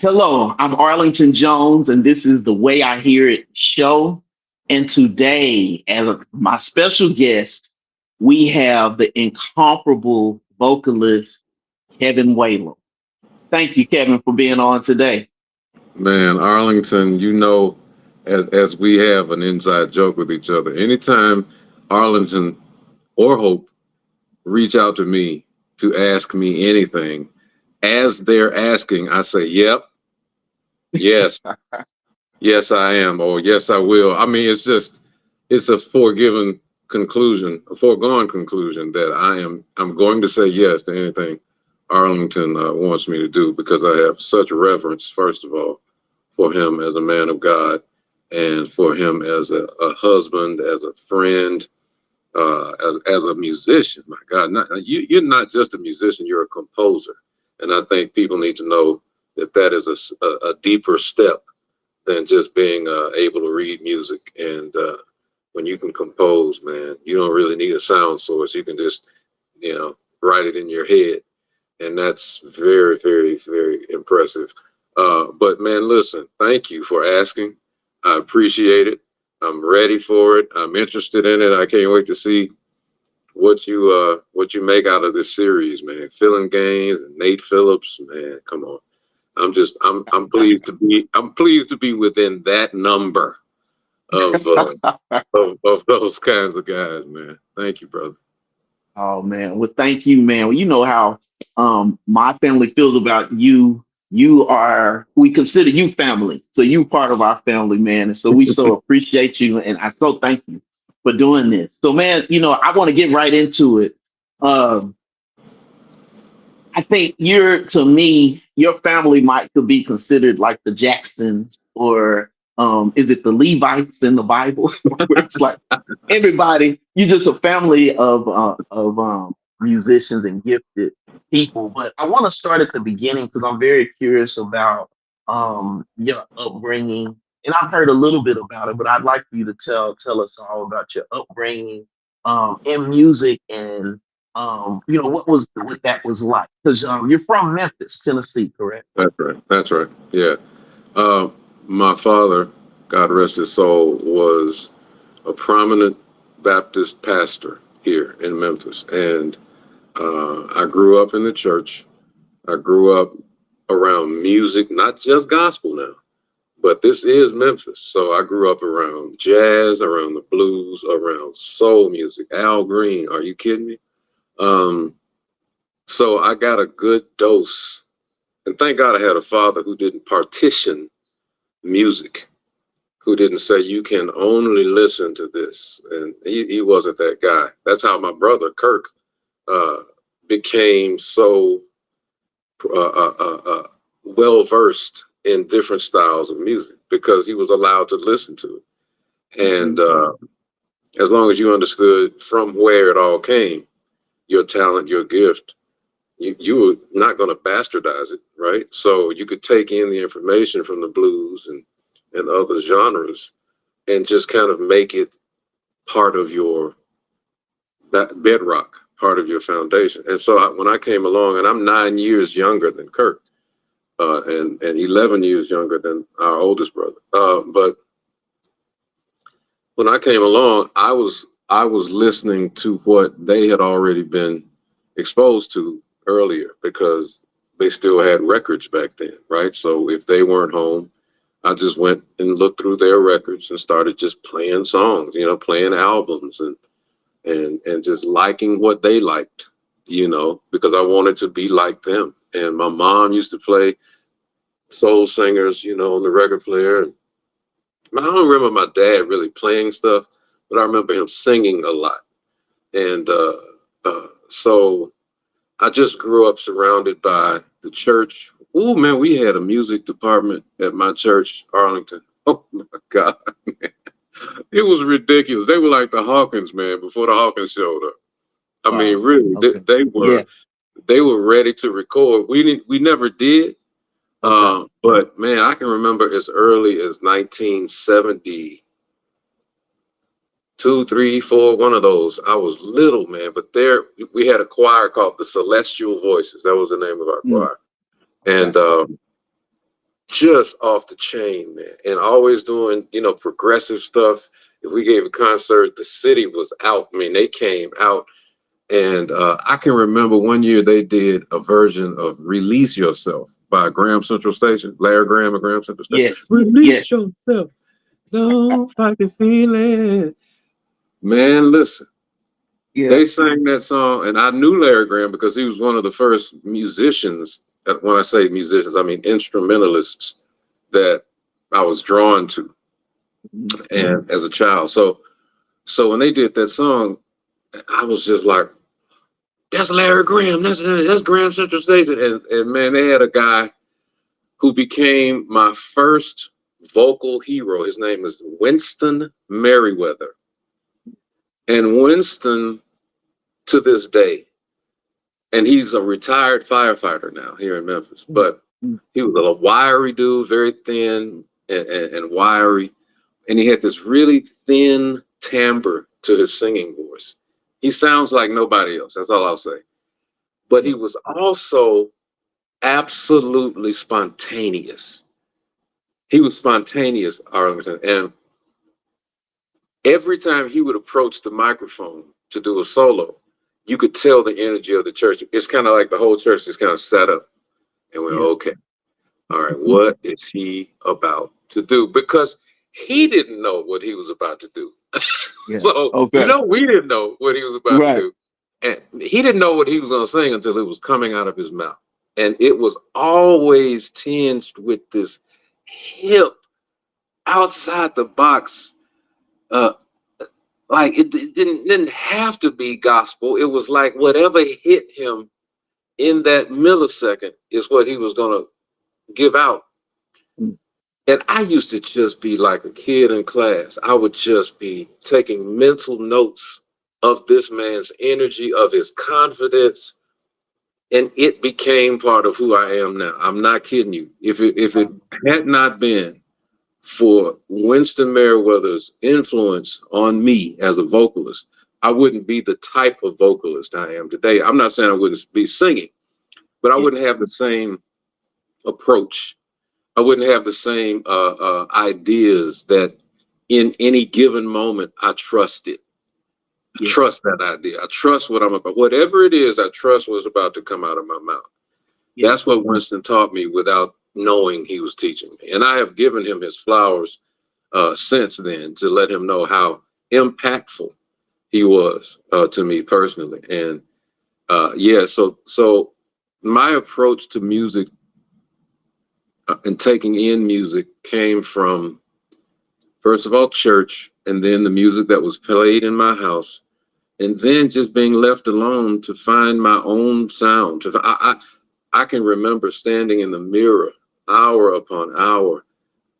Hello, I'm Arlington Jones, and this is the Way I Hear It show. And today, my special guest, we have the incomparable vocalist, Kevin Whalum. Thank you, Kevin, for being on today. Man, Arlington, as we have an inside joke with each other, anytime Arlington or Hope reach out to me to ask me anything, as they're asking, I say, yep, yes, yes, I am, or yes, I will. I mean, it's a foregone conclusion that I'm going to say yes to anything Arlington wants me to do because I have such reverence, first of all, for him as a man of God and for him as a husband, as a friend, as a musician. My God, you're not just a musician, you're a composer. And I think people need to know that is a deeper step than just being able to read music. And when you can compose, man, you don't really need a sound source. You can just, write it in your head. And that's very, very, very impressive. But man, listen, thank you for asking. I appreciate it. I'm ready for it. I'm interested in it. I can't wait to see what you make out of this series, man. Phil Gaines and Nate Phillips, man, come on. I'm pleased to be within that number of of those kinds of guys, man. Thank you, brother. Oh man, well, thank you, man. Well, you know how my family feels about you. We consider you family, so you part of our family, man. And so we so appreciate you, and I so thank you for doing this. So, man, I want to get right into it. Um, I think to me, your family could be considered like the Jacksons, or is it the Levites in the Bible? Where it's like everybody, you're just a family of musicians and gifted people. But I want to start at the beginning because I'm very curious about your upbringing, and I've heard a little bit about it, but I'd like for you to tell us all about your upbringing in music and what that was like, because you're from Memphis, Tennessee, correct? That's right. That's right. Yeah. Uh, my father, God rest his soul, was a prominent Baptist pastor here in Memphis. And I grew up in the church. I grew up around music, not just gospel now, but this is Memphis. So I grew up around jazz, around the blues, around soul music. Al Green, are you kidding me? Um, so I got a good dose. And thank God I had a father who didn't partition music, who didn't say you can only listen to this. And he wasn't that guy. That's how my brother Kirk uh, became so well versed in different styles of music because he was allowed to listen to it. And as long as you understood from where it all came, your talent, your gift, you were not going to bastardize it, right? So you could take in the information from the blues and other genres and just kind of make it part of your bedrock, part of your foundation. And so when I came along, and I'm 9 years younger than Kirk, and 11 years younger than our oldest brother. But when I came along, I was listening to what they had already been exposed to earlier because they still had records back then, right? So if they weren't home, I just went and looked through their records and started just playing songs, playing albums and just liking what they liked, because I wanted to be like them. And my mom used to play soul singers, on the record player. I don't remember my dad really playing stuff, but I remember him singing a lot. And so I just grew up surrounded by the church. Oh, man, we had a music department at my church, Arlington. Oh, my God, man. It was ridiculous. They were like the Hawkins, man, before the Hawkins showed up. I mean, really, Okay. they were ready to record. We never did. But man, I can remember as early as 1972, 3, 4, one of those. I was little, man, but there we had a choir called the Celestial Voices. That was the name of our choir. And just off the chain, man. And always doing, you know, progressive stuff. If we gave a concert, the city was out. I mean, they came out. And I can remember one year they did a version of Release Yourself by Graham Central Station, Larry Graham and Graham Central Station. Yes. Release Yes. yourself. Don't fight the feeling. Man, listen. Yeah. They sang that song, and I knew Larry Graham because he was one of the first musicians. When I say musicians, I mean instrumentalists that I was drawn to, and as a child. So when they did that song, I was just like, "That's Larry Graham. That's Graham Central Station." And man, they had a guy who became my first vocal hero. His name is Winston Merriweather, and Winston, to this day, and he's a retired firefighter now here in Memphis, but he was a wiry dude, very thin and wiry. And he had this really thin timbre to his singing voice. He sounds like nobody else. That's all I'll say. But he was also absolutely spontaneous. He was spontaneous, Arlington. And every time he would approach the microphone to do a solo, you could tell the energy of the church. It's kind of like the whole church just kind of sat up and went, okay, all right, what is he about to do? Because he didn't know what he was about to do. So, you know, we didn't know what he was about to do. And he didn't know what he was going to sing until it was coming out of his mouth. And it was always tinged with this hip, outside the box, like it didn't have to be gospel. It was like whatever hit him in that millisecond is what he was going to give out. And I used to just be like a kid in class. I would just be taking mental notes of this man's energy, of his confidence, and it became part of who I am now. I'm not kidding you. If it had not been for Winston Merriweather's influence on me as a vocalist, I wouldn't be the type of vocalist I am today. I'm not saying I wouldn't be singing, but I wouldn't have the same approach. I wouldn't have the same ideas that in any given moment I trust it. I trust that idea. I trust what I'm about. Whatever it is, I trust what's about to come out of my mouth. That's what Winston taught me without knowing he was teaching me. And I have given him his flowers since then to let him know how impactful he was to me personally. And so my approach to music and taking in music came from, first of all, church, and then the music that was played in my house, and then just being left alone to find my own sound. I can remember standing in the mirror hour upon hour,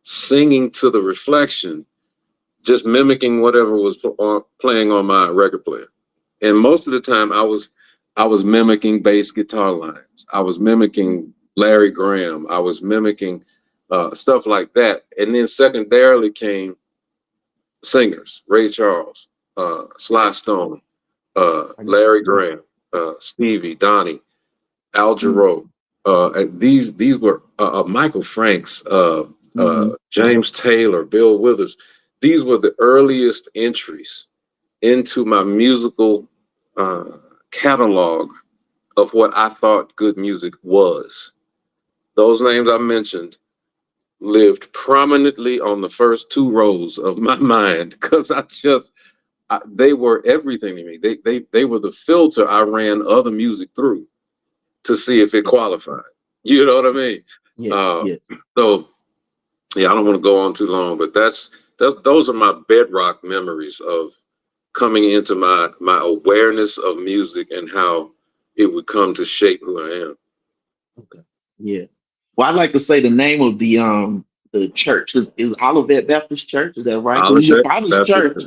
singing to the reflection, just mimicking whatever was playing on my record player. And most of the time I was mimicking bass guitar lines. I was mimicking Larry Graham. I was mimicking stuff like that. And then secondarily came singers, Ray Charles, Sly Stone, Larry Graham, Stevie, Donnie, Al Jarreau. And these were Michael Franks, James Taylor, Bill Withers. These were the earliest entries into my musical catalog of what I thought good music was. Those names I mentioned lived prominently on the first two rows of my mind because they were everything to me. They were the filter I ran other music through to see if it qualified. You know what I mean? So yeah, I don't want to go on too long, but those are my bedrock memories of coming into my awareness of music and how it would come to shape who I am. Okay. Yeah. Well, I'd like to say the name of the church is Olivet Baptist Church. Is that right? Because it's your father's Baptist church.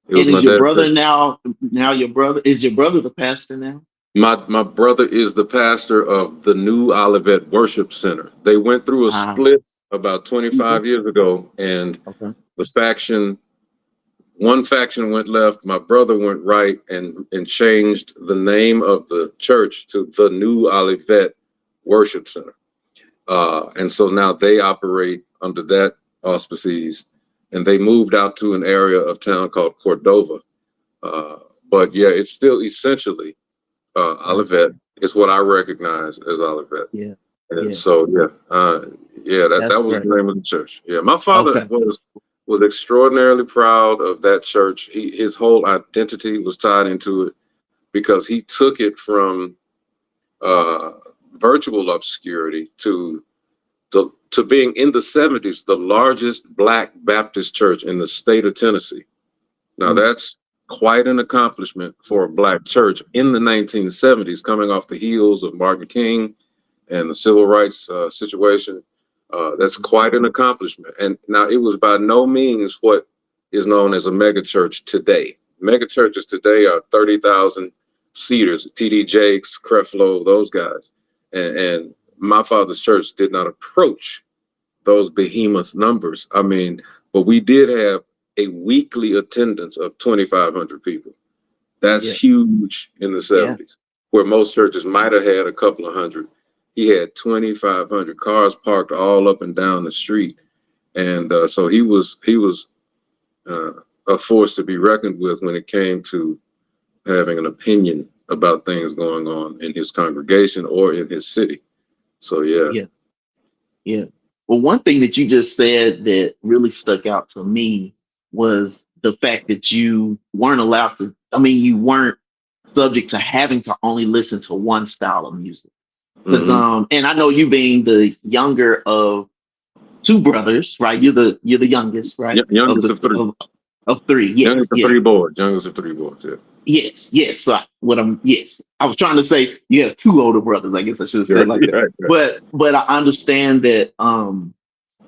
And is your brother now your brother? Is your brother the pastor now? My brother is the pastor of the new Olivet Worship Center. They went through a split about 25 years ago, and one faction went left, my brother went right and changed the name of the church to the new Olivet Worship Center. And so now they operate under that auspices, and they moved out to an area of town called Cordova. But yeah, it's still essentially Olivet is what I recognize as Olivet. Yeah. And Yeah. so yeah, That's that was great. the name of the church. Yeah, my father Okay. was extraordinarily proud of that church. His whole identity was tied into it because he took it from uh, virtual obscurity to being in the 70s the largest Black Baptist church in the state of Tennessee. Now Mm. that's quite an accomplishment for a Black church in the 1970s, coming off the heels of Martin King and the civil rights situation. That's quite an accomplishment. And now it was by no means what is known as a mega church today. Mega churches today are 30,000 seaters, TD Jakes, Creflo, those guys. And my father's church did not approach those behemoth numbers. I mean, but we did have a weekly attendance of 2,500 people. That's Yeah. huge in the Yeah. 70s, where most churches might have had a couple of hundred. He had 2,500 cars parked all up and down the street. And so he was uh, a force to be reckoned with when it came to having an opinion about things going on in his congregation or in his city. So yeah. Yeah. Yeah. Well, one thing that you just said that really stuck out to me was the fact that you weren't allowed to, I mean, you weren't subject to having to only listen to one style of music. Because Hmm. and I know you being the younger of two brothers, right? You're the youngest, right? Of Youngest the of three. of three. Yes, Youngest of yes. three boys. Youngest of three boys. Yeah. Yes, yes. So yes. I was trying to say you have two older brothers. I guess I should have said Right, it like that. right. But I understand that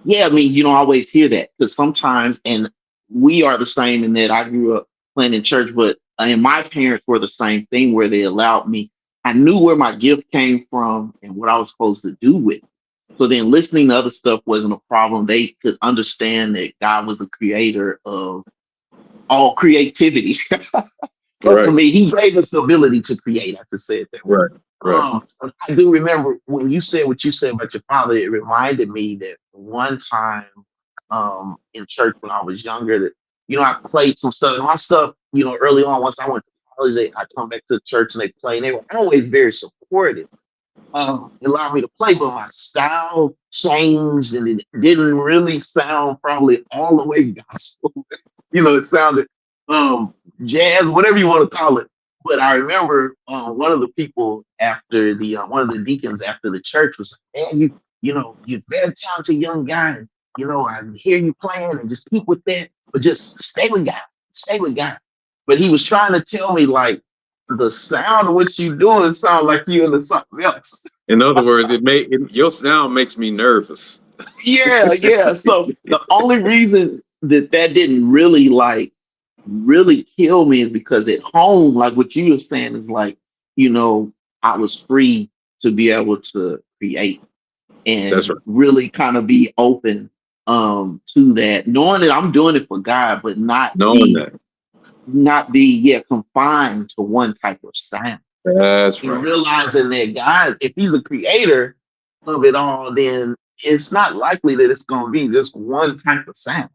yeah, I mean, you don't always hear that because sometimes, and we are the same in that I grew up playing in church, but and my parents were the same thing where they allowed me. I knew where my gift came from and what I was supposed to do with it. So then listening to other stuff wasn't a problem. They could understand that God was the creator of all creativity. But for Right, me, he gave us the ability to create. I have to say it that way. right, right. I do remember when you said what you said about your father. It reminded me that one time in church when I was younger, that I played some stuff. My stuff, early on, once I went to college, I come back to the church and they play, and they were always very supportive. It allowed me to play, but my style changed, and it didn't really sound probably all the way gospel. It sounded um jazz, whatever you want to call it. But I remember one of the people after the one of the deacons after the church was like, "Man, you're a very talented young guy. And, I hear you playing, and just keep with that, but just stay with God." But he was trying to tell me like the sound of what you doing sound like you into something else. In other words, your sound makes me nervous. Yeah, yeah. So the only reason that didn't really really kill me is because at home, like what you were saying, is like, I was free to be able to create That's and right. really kind of be open to that, knowing that I'm doing it for God, but Knowing that. not be confined to one type of sound. That's And right. realizing that God, if he's a creator of it all, then it's not likely that it's gonna be just one type of sound.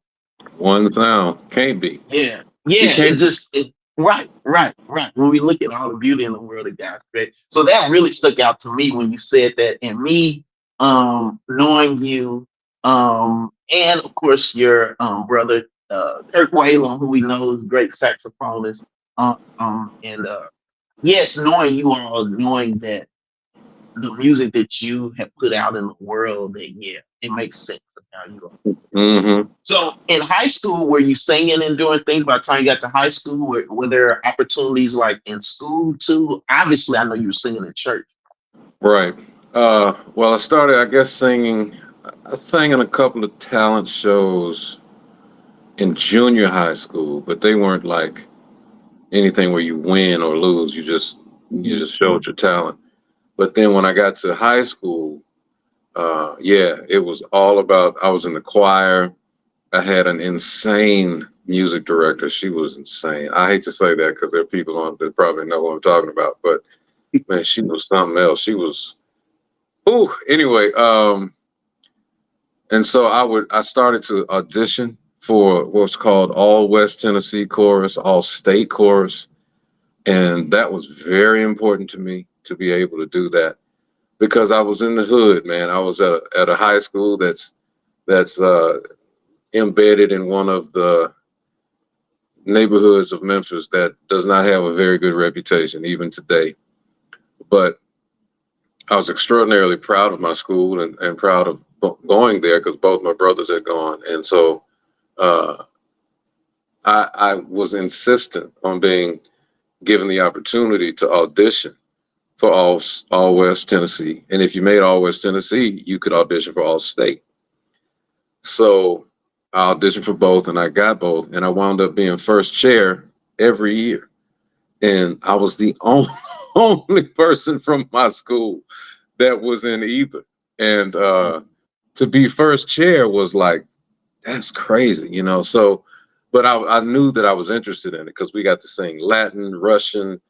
One sound can't be. Yeah, It yeah. can't be. Right, right, right. When we look at all the beauty in the world that God created. So that really stuck out to me when you said that, and me knowing you, and of course your brother Kirk Whalum, who we know is a great saxophonist. And yes, knowing you all, knowing that the music that you have put out in the world, that yeah, it makes sense of how you are. Hmm. So in high school, were you singing and doing things by the time you got to high school? Were there opportunities like in school too? Obviously, I know you were singing in church. Right. Well, I started, I guess, singing. I sang in a couple of talent shows in junior high school, but they weren't like anything where you win or lose. You Mhm. just showed your talent. But then when I got to high school, yeah, it was all about. I was in the choir. I had an insane music director. She was insane. I hate to say that because there are people on that probably know what I'm talking about, but man, she was something else. She was Ooh, anyway, and so I started to audition for what's called All West Tennessee Chorus, All State Chorus, and that was very important to me to be able to do that because I was in the hood, man. I was at a high school that's embedded in one of the neighborhoods of Memphis that does not have a very good reputation even today. But I was extraordinarily proud of my school and proud of going there because both my brothers had gone. And so uh, I was insistent on being given the opportunity to audition for all West Tennessee. And if you made All West Tennessee, you could audition for All State. So I auditioned for both and I got both. And I wound up being first chair every year. And I was the only person from my school that was in either. And to be first chair was like, that's crazy, you know. So, but I knew that I was interested in it because we got to sing Latin, Russian,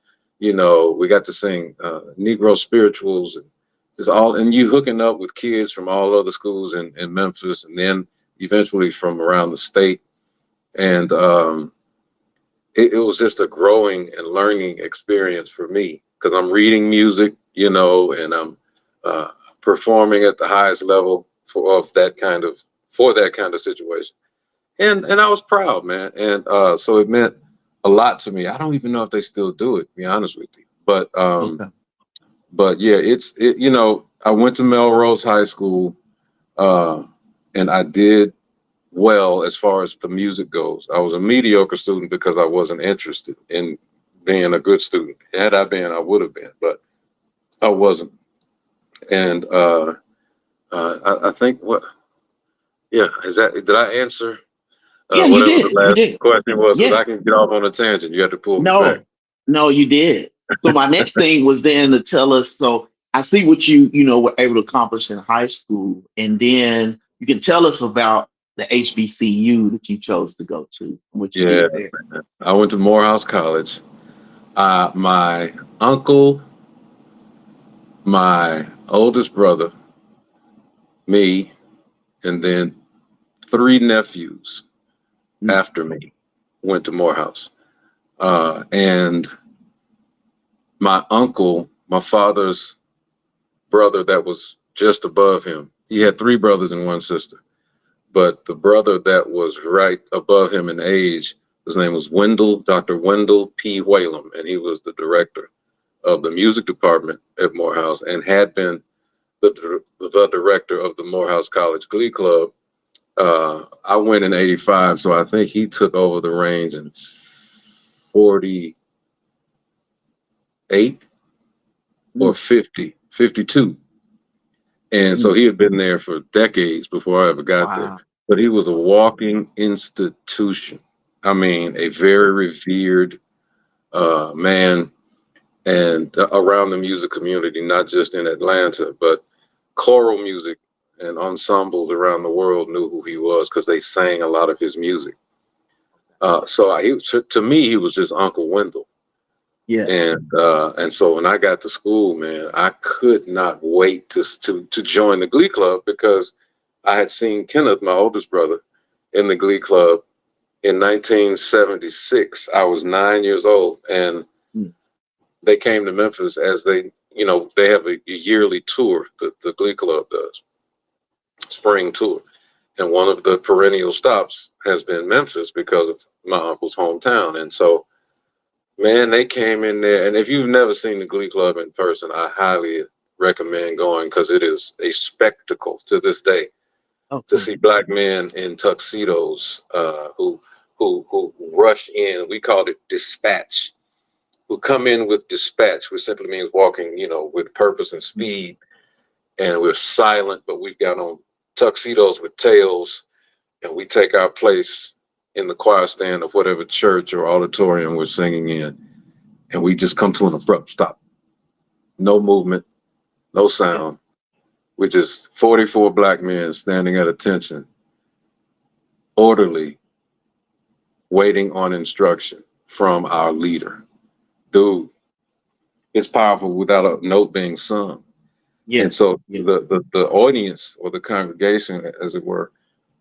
you know, we got to sing Negro spirituals and just all, and you hooking up with kids from all other schools in Memphis and then eventually from around the state. And it was just a growing and learning experience for me because I'm reading music, you know, and I'm performing at the highest level for that kind of situation. And I was proud, man. And so it meant a lot to me. I don't even know if they still do it, to be honest with you. Okay. But yeah, you know, I went to Melrose High School, uh, and I did well as far as the music goes. I was a mediocre student because I wasn't interested in being a good student. Had I been, I would have been, but I wasn't. And I think yeah, did I answer Yeah, you whatever the did. You last did. question was? Because Yeah. I can get off on a tangent. You have to pull me back. No, no, you did. So my next thing was then to tell us. So I see what you know were able to accomplish in high school, and then you can tell us about the HBCU that you chose to go to and what you Yeah, did there. I went to Morehouse College. My uncle, my oldest brother, me, and then three nephews Mm, after me went to Morehouse. And my uncle, my father's brother that was just above him, he had three brothers and one sister. But the brother that was right above him in age, his name was Dr. Wendell P. Whalum, and he was the director of the music department at Morehouse and had been the director of the Morehouse College Glee Club. I went in '85, so I think he took over the reins in '48 or mm, 52. And so mm. he had been there for decades before I ever got there. Wow. But he was a walking institution. I mean, a very revered man and around the music community, not just in Atlanta, but choral music and ensembles around the world knew who he was because they sang a lot of his music. To me, he was just Uncle Wendell. Yeah. And so when I got to school, man, I could not wait to join the Glee Club because I had seen Kenneth, my oldest brother, in the Glee Club in 1976. I was 9 years old, and Mm, they came to Memphis as they have a yearly tour that the Glee Club does, spring tour. And one of the perennial stops has been Memphis because of my uncle's hometown. And so, man, they came in there. And if you've never seen the Glee Club in person, I highly recommend going because it is a spectacle to this day oh, to cool. see black men in tuxedos who rush in. We called it dispatch. Who come in with dispatch, which simply means walking, with purpose and Mm, speed. And we're silent, but we've got on tuxedos with tails, and we take our place in the choir stand of whatever church or auditorium we're singing in. And we just come to an abrupt stop. No movement, no yeah. sound. We're just 44 black men standing at attention, orderly, waiting on instruction from our leader. Dude, it's powerful without a note being sung. Yeah. And so Yeah. the audience or the congregation, as it were,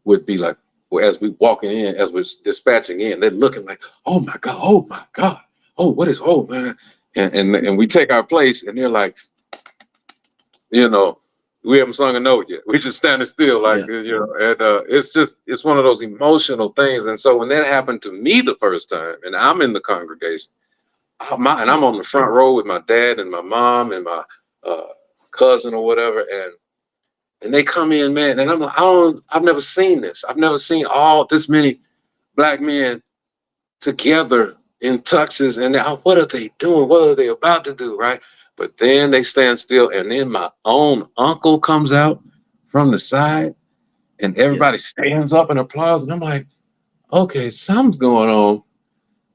would be like, well, as we walking in, as we're dispatching in, they're looking like, oh my God, oh, what is, oh man, and we take our place, and they're like, you know, we haven't sung a note yet. We just standing still, like, Yeah. and it's one of those emotional things. And so when that happened to me the first time, and I'm in the congregation, I'm Yeah. on the front row with my dad and my mom and my uh, cousin or whatever, and they come in, man, and I'm like, I've never seen this. I've never seen all this many black men together in tuxes, and what are they doing? What are they about to do, right? But then they stand still, and then my own uncle comes out from the side, and Yeah. everybody stands up and applauds, and I'm like, okay, something's going on.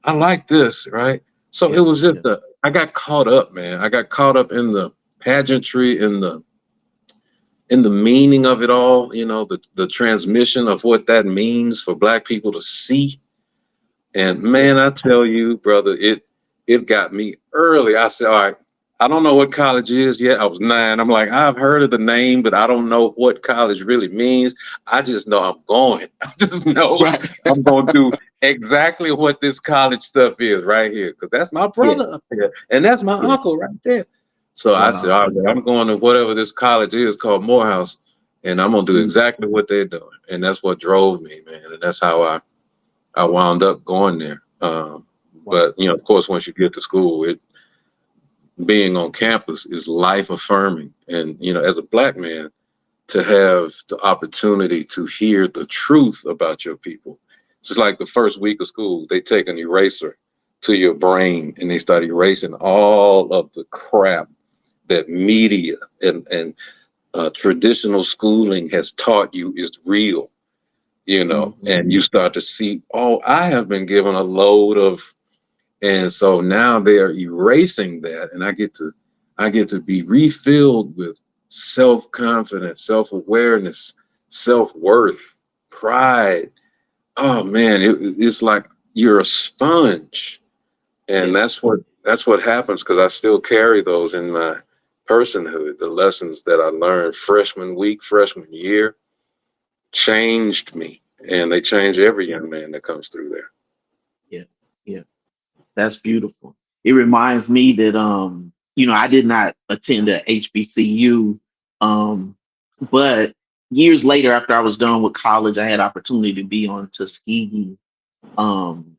I like this, right? So it Yeah. was just Yeah. I got caught up, man. I got caught up in the pageantry, in the meaning of it all, the transmission of what that means for black people to see. And Yeah. man, I tell you, brother, it got me early. I said, all right, I don't know what college is yet. I was 9. I'm like, I've heard of the name, but I don't know what college really means. I just know I'm going. I just know Right. I'm going to do exactly what this college stuff is right here, because that's my Yeah. brother up there, and that's my Yeah. uncle right there. So I said, Wow. all right, I'm going to whatever this college is called Morehouse, and I'm going to do Mm. exactly what they're doing. And that's what drove me, man. And that's how I wound up going there. Wow. But of course, once you get to school, being on campus is life affirming. And as a black man, to have the opportunity to hear the truth about your people. It's just like the first week of school, they take an eraser to your brain and they start erasing all of the crap that media and traditional schooling has taught you is real. Mm-hmm. And you start to see, oh, I have been given a load of, and so now they're erasing that, and I get to be refilled with self-confidence, self-awareness, self-worth, pride. Oh man, it's like you're a sponge, and Yeah. that's what happens, because I still carry those in my personhood. The lessons that I learned freshman week, freshman year changed me, and they change every young man that comes through there. Yeah. Yeah. That's beautiful. It reminds me that I did not attend a HBCU, um, but years later, after I was done with college, I had opportunity to be on Tuskegee um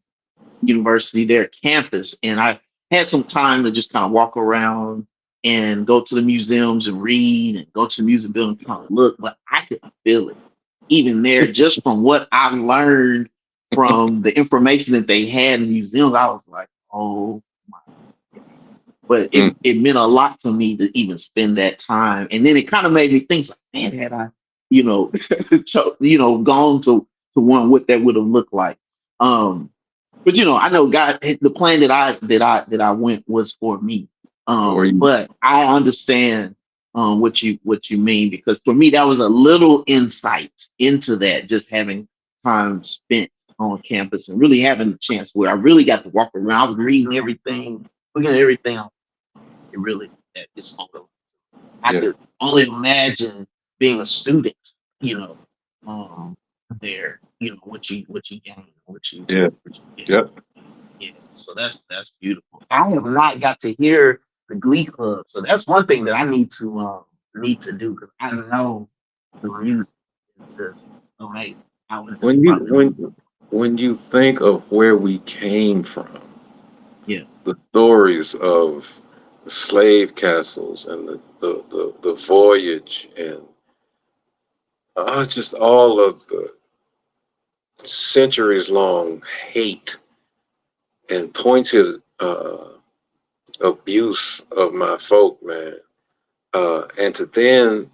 University, their campus, and I had some time to just kind of walk around and go to the museums and read and go to the museum building and kind of look, but I could feel it even there just from what I learned from the information that they had in museums. I was like, oh my. But Mm, it meant a lot to me to even spend that time. And then it kind of made me think like, man, had I, gone to one, what that would have looked like. Um, but I know God, the plan that I went was for me. for you. But I understand what you mean, because for me that was a little insight into that, just having time spent on campus and really having the chance where I really got to walk around. I was reading everything, looking at everything. It really it's I Yeah, could only imagine being a student, you know, um, there, what you gain, yeah, what you get. yep. Yeah, so that's beautiful. I have not got to hear the Glee Club, so that's one thing that I need to do, because I know the music is just amazing. I would just When you probably lose it. when you think of where we came from, Yeah, the stories of the slave castles and the voyage, and just all of the centuries long hate and pointed abuse of my folk, man, and to then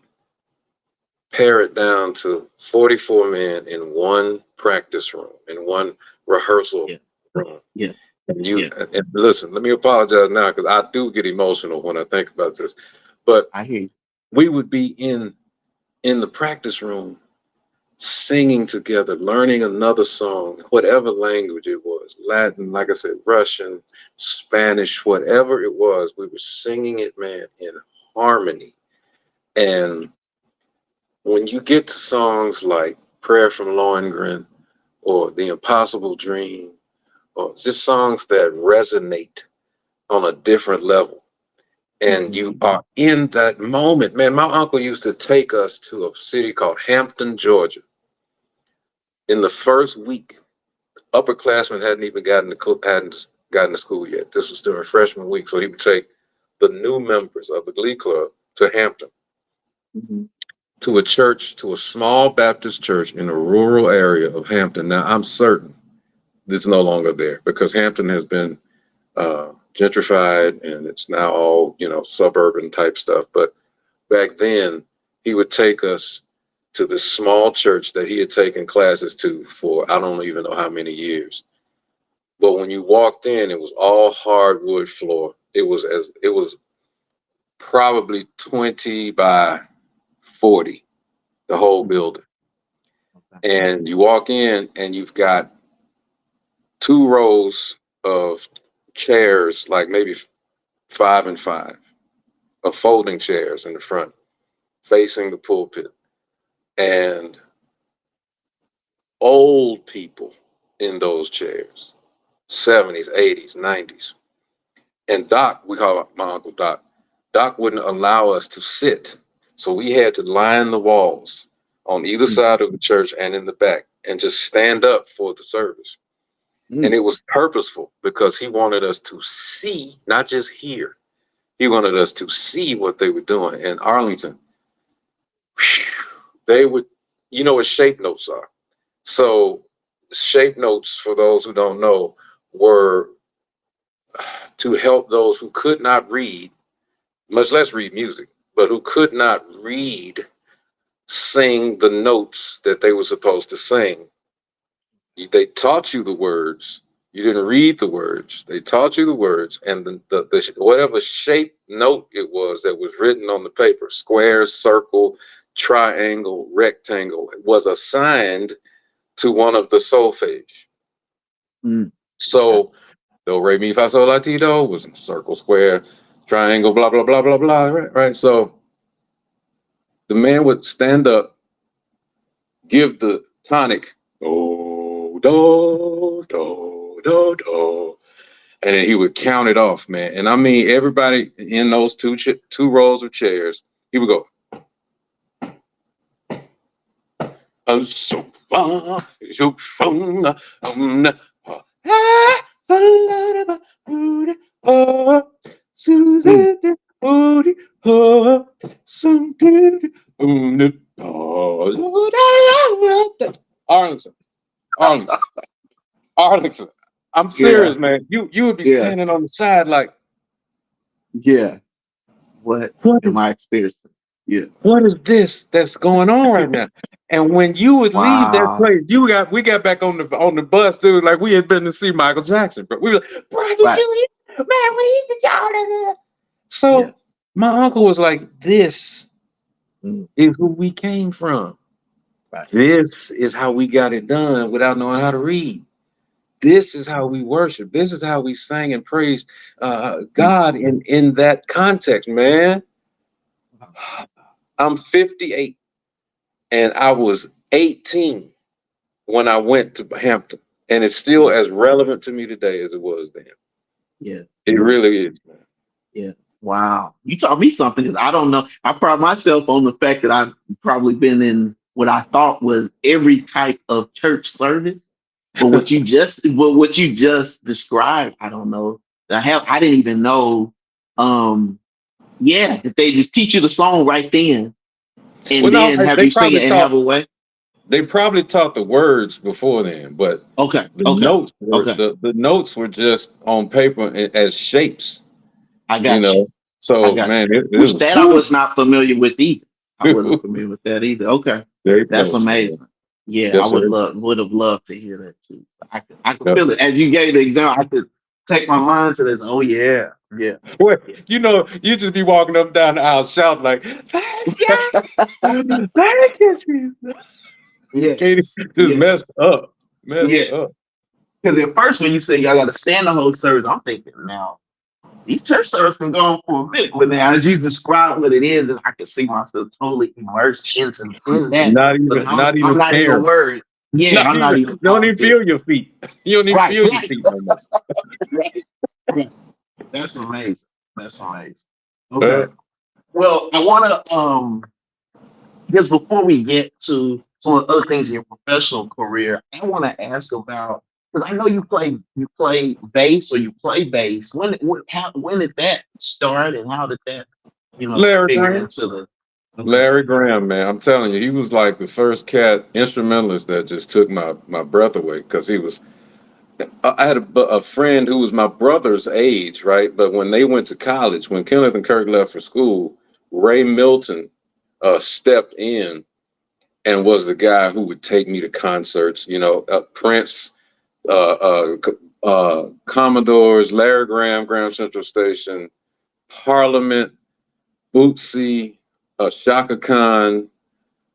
pare it down to 44 men in one practice room, in one rehearsal yeah, room. yeah, And yeah. listen, let me apologize now, because I do get emotional when I think about this. But I hear you. we would be in the practice room singing together, learning another song, whatever language it was, Latin, like I said, Russian, Spanish, whatever it was, we were singing it, man, in harmony. And when you get to songs like Prayer from Lohengrin or The Impossible Dream, or just songs that resonate on a different level, and you are in that moment, man. My uncle used to take us to a city called Hampton, Georgia. In the first week, upperclassmen hadn't even gotten to school yet. This was during freshman week, so he would take the new members of the Glee Club to Hampton, to a church, to a small Baptist church in a rural area of Hampton. Now, I'm certain it's no longer there because Hampton has been gentrified and it's now all, suburban type stuff. But back then, he would take us to this small church that he had taken classes to for I don't even know how many years. But when you walked in, it was all hardwood floor. It was probably 20 by 40, the whole building. And you walk in and you've got 2 rows of chairs, like maybe 5 and 5, of folding chairs in the front, facing the pulpit. And old people in those chairs, 70s, 80s, 90s. And Doc, we call my Uncle Doc, Doc wouldn't allow us to sit. So we had to line the walls on either side of the church and in the back and just stand up for the service. And it was purposeful because he wanted us to see, not just hear. He wanted us to see what they were doing. In Arlington, they would, what shape notes are. So shape notes, for those who don't know, were to help those who could not read, much less read music, but who could not read, sing the notes that they were supposed to sing. They taught you the words. You didn't read the words. They taught you the words, and the whatever shape note it was that was written on the paper, square, circle, triangle, rectangle, was assigned to one of the solfege. So do, re, mi, fa, sol, la, ti, do was circle, square, triangle, blah, blah, blah, blah, blah, right? So the man would stand up, give the tonic, do, do, do, do, do, and then he would count it off, man. And I mean, everybody in those two rows of chairs, he would go. Arlington. I'm serious, man. You would be standing on the side like, what is am I experiencing? What is this that's going on right now? And when you would leave that place, we got back on the bus, dude, like we had been to see Michael Jackson, but we were like, bro, did you hear? Man, we need y'all. So my uncle was like, this is who we came from. This is how we got it done without knowing how to read. This is how we worship. This is how we sang and praised God in that context, man. I'm 58, and I was 18 when I went to Hampton, and it's still as relevant to me today as it was then. It really is, man. Wow. You taught me something because I don't know. I pride myself on the fact that I've probably been in what I thought was every type of church service. But what you just described, I don't know. I didn't even know. That they just teach you the song right then, and then have you sing it and have a way. They probably taught the words before then, but notes, the notes were just on paper as shapes. I got you. So man, I was not familiar with either. I wasn't familiar with that either. Okay, that's amazing. Man. Yeah, I would have loved to hear that too. I could feel it as you gave the example. I could take my mind to this. Oh yeah. Well, you just be walking up and down the aisle shouting like, "Thank you, Jesus." Just messed up. Because at first when you say y'all got to stand the whole service, I'm thinking now, these church services can go on for a bit, but now as you describe what it is, and I can see myself totally immersed in that. But Not I'm even not even caring. worried. Yeah, Not I'm not even, even don't even confident. feel your feet. You don't even Right, feel your right, feet no more. right, right. That's amazing. That's amazing. Uh, Okay. Well, I want to because before we get to some of the other things in your professional career, I want to ask about because I know you play bass or you play bass. When did that start and how did that Larry figure Graham. into the okay. Larry Graham, man, I'm telling you, he was like the first cat instrumentalist that just took my breath away because he was. I had a friend who was my brother's age, right? But when they went to college, when Kenneth and Kirk left for school, Ray Milton stepped in and was the guy who would take me to concerts. Prince, Commodores, Larry Graham, Graham Central Station, Parliament, Bootsy, Shaka Khan,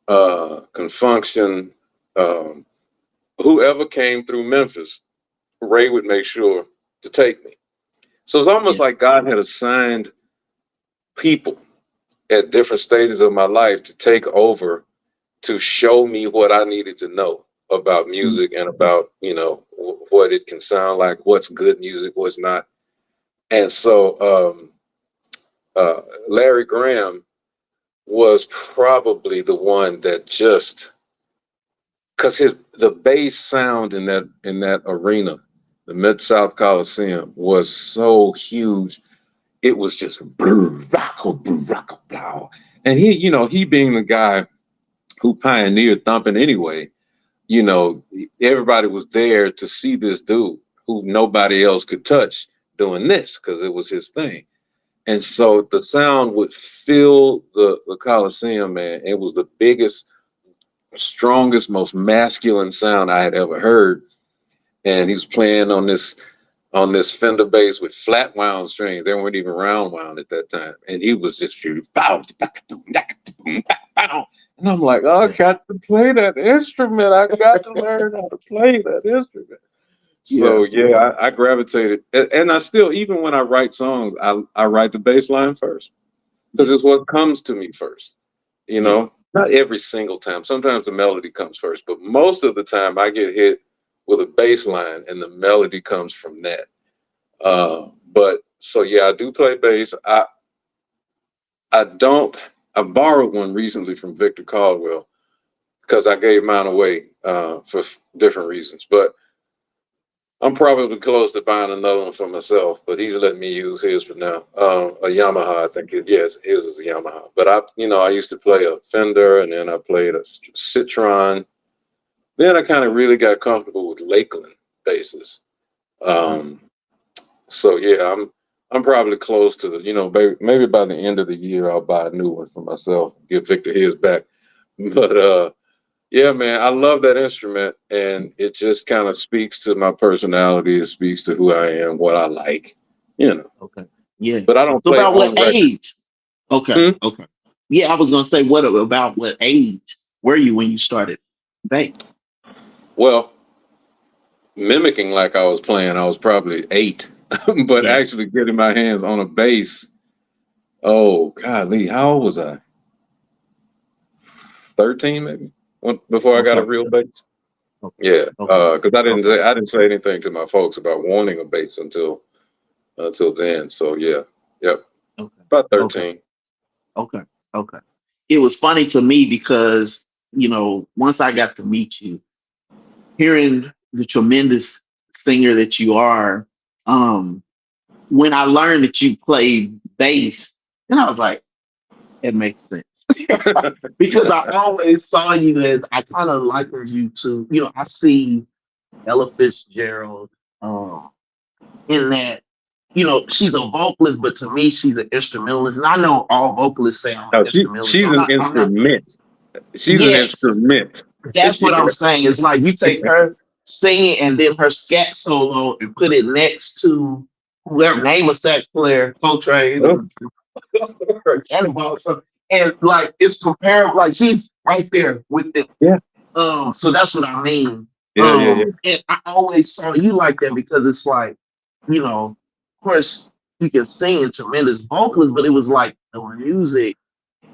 Confunction, um, whoever came through Memphis, Ray would make sure to take me. So it's almost Yeah. like God had assigned people at different stages of my life to take over to show me what I needed to know about Mm, music and about, what it can sound like, what's good music, what's not. And so uh, Larry Graham was probably the one that just because the bass sound in that arena, the Mid South Coliseum, was so huge. It was just and he being the guy who pioneered thumping anyway. Everybody was there to see this dude who nobody else could touch doing this because it was his thing. And so the sound would fill the Coliseum, man. It was the biggest, strongest, most masculine sound I had ever heard. And he's playing on this Fender bass with flat wound strings. They weren't even round wound at that time. And he was just and I'm like, oh, I yeah. got to play that instrument. I got to learn how to play that instrument. Yeah. So yeah, I gravitated, and I still, even when I write songs, I write the bass line first because Yeah. it's what comes to me first. Yeah. Not every single time. Sometimes the melody comes first, but most of the time I get hit with a bass line and the melody comes from that. But so yeah, I do play bass. I don't. I borrowed one recently from Victor Caldwell because I gave mine away for different reasons. But I'm probably close to buying another one for myself, but he's letting me use his for now. A Yamaha, I think. Yes, his is a Yamaha. But I used to play a Fender, and then I played a Citron. Then I kind of really got comfortable with Lakeland basses. Mm. Um, so yeah, I'm probably close to maybe by the end of the year I'll buy a new one for myself, give Victor his back. But yeah, man, I love that instrument, and it just kind of speaks to my personality. It speaks to who I am, what I like, you know. Okay. Yeah. But I don't So play about what on record. age? Okay. Hmm? Okay. Yeah, I was gonna say what age were you when you started bass? Well, mimicking like I was playing, I was probably 8, but Yeah. actually getting my hands on a bass. Oh, golly, how old was I? 13, maybe, before I got a Okay. real bass. Okay. Yeah, Okay. because I didn't Okay. say I didn't say anything to my folks about wanting a bass until then. So yeah, yep, Okay. about Okay. 13. Okay. Okay. It was funny to me because, once I got to meet you, hearing the tremendous singer that you are, um, when I learned that you played bass, then I was like, it makes sense. Because I always saw you as I kind of likened you to, I see Ella Fitzgerald in that, she's a vocalist, but to me, she's an instrumentalist. And I know all vocalists say I'm an No, instrumentalist. she's So an I'm not, instrument. She's an yes, instrument. that's what Yeah. I'm saying. It's like you take her singing and then her scat solo and put it next to whoever name a sax player, Coltrane Oh, or Cannonball or something. And like it's comparable, like she's right there with it. yeah, So that's what I mean. yeah, yeah, yeah. And I always saw you like that because it's like, of course, you can sing a tremendous vocalist, but it was like the music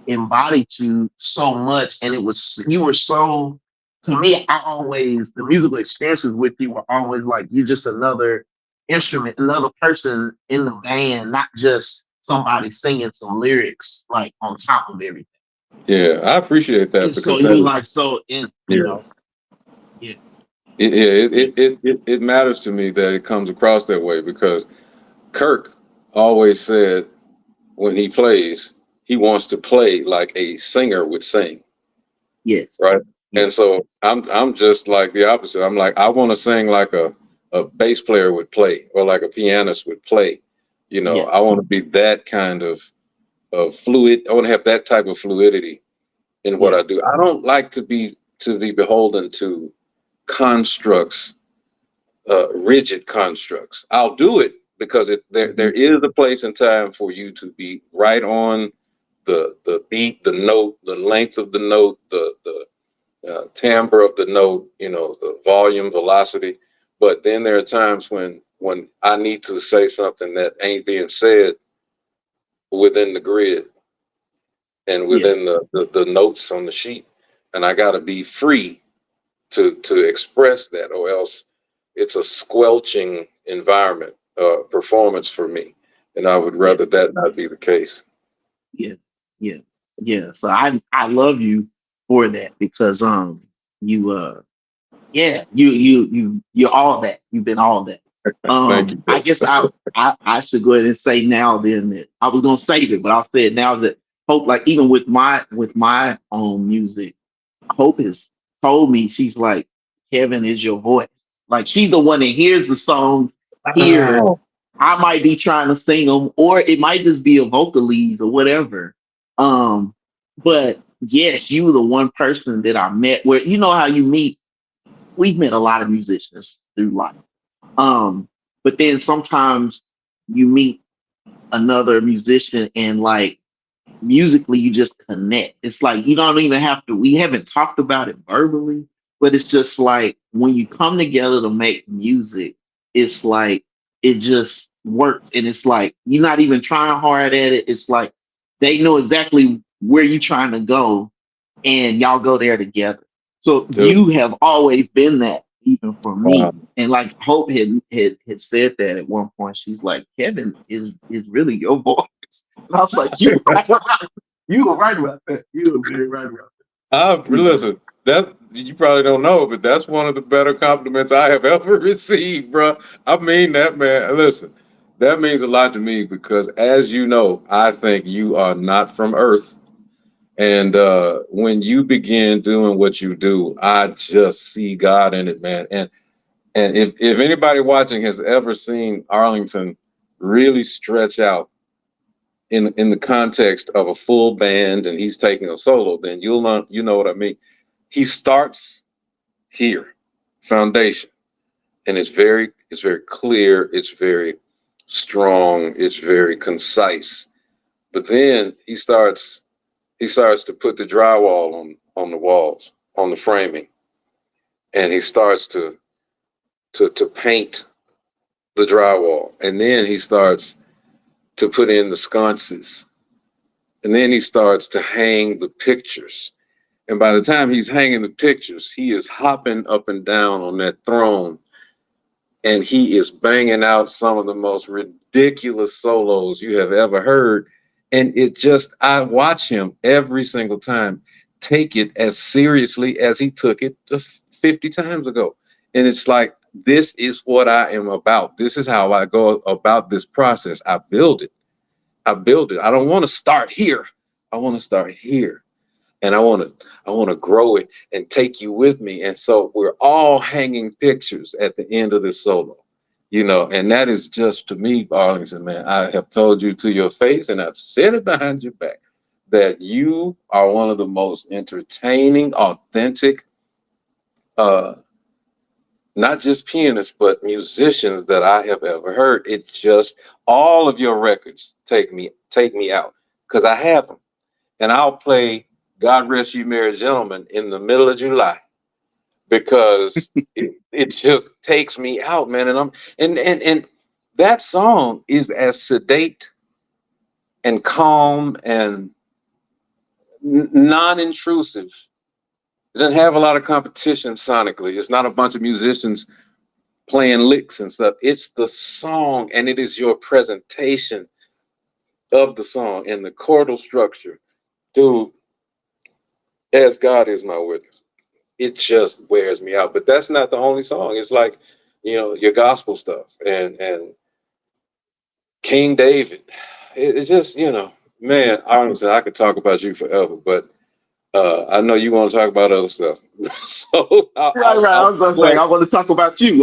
embodied you so much, and it was you were so. To me, I always the musical experiences with you were always like you're just another instrument, another person in the band, not just somebody singing some lyrics like on top of everything. Yeah, I appreciate that And so because you that, like so in you yeah, know yeah yeah it matters to me that it comes across that way because Kirk always said when he plays, he wants to play like a singer would sing, yes right? yeah And so I'm just like the opposite. I'm like I want to sing like a bass player would play or like a pianist would play. You know, yeah I want to be that kind of fluid. I want to have that type of fluidity in what yeah I do. I don't like to be beholden to constructs, rigid constructs. I'll do it because there mhm, is a place and time for you to be right on the beat, the note, the length of the note, the timbre of the note, you know, the volume, velocity. But then there are times when I need to say something that ain't being said within the grid and yeah within the notes on the sheet, and I got to be free to express that, or else it's a squelching environment, performance for me, and I would yeah rather that not be the case. yeah yeah yeah. So I love you for that because you yeah, you're all that. You've been all that. Thank you, I bro. guess I should go ahead and say now then that I was gonna save it, but I'll say it now that Hope, like even with my own music, Hope has told me she's like, Kevin is your voice. Like she's the one that hears the songs here. Wow. I might be trying to sing them, or it might just be a vocal leads or whatever. Um, but yes, you were the one person that I met where you know how you meet we've met a lot of musicians through life. Um, but then sometimes you meet another musician and like musically you just connect. It's like you don't even have to, we haven't talked about it verbally, but it's just like when you come together to make music, it's like it just works. And it's like you're not even trying hard at it. It's like they know exactly where you're trying to go and y'all go there together. So Dude, you have always been that, even for wow. me. And like Hope had said that at one point. She's like, Kevin is really your voice. And I was like, you right about you were right about that. You were very right about that. You know. Listen, that you probably don't know, but that's one of the better compliments I have ever received, bro. I mean that, man. Listen, that means a lot to me because, as you know, I think you are not from Earth. And when you begin doing what you do, I just see God in it, man. And if anybody watching has ever seen Arlington really stretch out in the context of a full band and he's taking a solo, then you'll know you know what I mean. He starts here, foundation, and it's very clear, it's very strong, it's very concise. But then he starts to put the drywall on the walls, on the framing, and he starts to paint the drywall, and then he starts to put in the sconces, and then he starts to hang the pictures. And by the time he's hanging the pictures, he is hopping up and down on that throne, and he is banging out some of the most ridiculous solos you have ever heard. And it just, I watch him every single time take it as seriously as he took it 50 times ago. And it's like, this is what I am about. This is how I go about this process. I build it. I build it. I don't want to start here. I want to start here. And I want to grow it and take you with me. And so we're all hanging pictures at the end of this solo, you know, and that is just to me, Arlington, man. I have told you to your face and I've said it behind your back that you are one of the most entertaining, authentic, uh, not just pianists, but musicians that I have ever heard. It just all of your records take me out because I have them, and I'll play "God Rest You Merry Gentlemen" in the middle of July because it just takes me out, man. And I'm and that song is as sedate and calm and non-intrusive. It doesn't have a lot of competition sonically. It's not a bunch of musicians playing licks and stuff. It's the song, and it is your presentation of the song and the chordal structure. Dude, as God is my witness, it just wears me out. But that's not the only song. It's like, your gospel stuff and King David. It's just, man, honestly, I could talk about you forever, but I know you want to talk about other stuff. So Right, right. I was just like, I want to talk about you.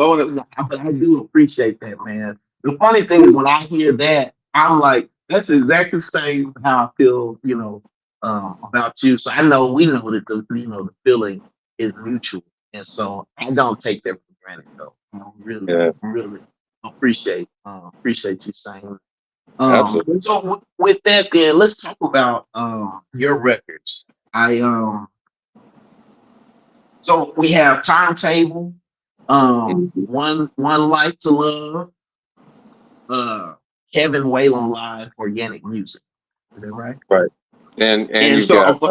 But I do appreciate that, man. The funny thing is when I hear that, I'm like, that's exactly the same how I feel, about you. So I know we know that the feeling is mutual, and so I don't take that for granted, though. I really, yeah, really appreciate you saying. absolutely. So with that, then let's talk about your records. I So we have Timetable, One Life to Love, Kevin Whalum Live, Organic Music. Is that right? Right. And And you've so, got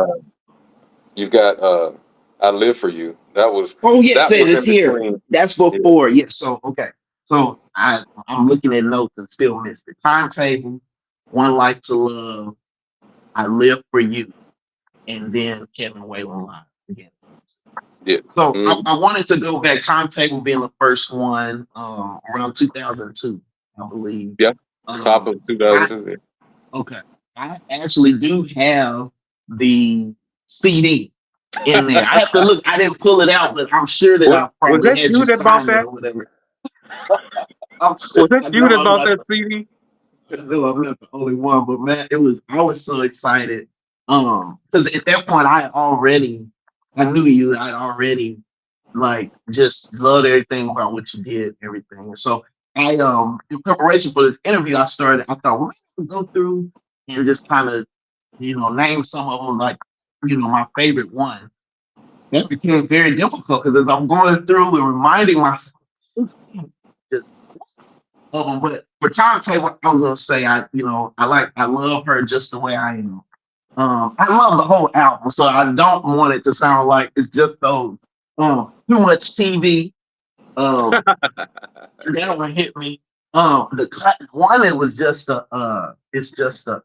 I Live for You. oh yes, That it was is in here. between. That's Yeah. before. Yes. So okay. So I'm looking at notes and still missed it. Timetable, One Life to Love, I Live for You, and then Kevin Whalum Live again. Yeah. So Mhm. I wanted to go back. Timetable being the first one around 2002, I believe. Yeah. Top Um, of I 2002. okay. I actually do have the CD in there. I have to look. I didn't pull it out, but I'm sure that Was I was probably that had you you that bought sign it that? or whatever. I'm sure. Was that I you know that I'm bought not. that CD? No, I'm not the only one, but man, it was. I was so excited. Because at that point, I knew you. I'd already like just loved everything about what you did, everything. And so in preparation for this interview, I thought, well, let me go through and just kind of, name some of them, like, my favorite one. That became very difficult because as I'm going through and reminding myself, just of them. But for Timetable, I was gonna say I love her just the way I am. I love the whole album, so I don't want it to sound like it's just those. Too much TV. Um, that one hit me. One it was just it's just an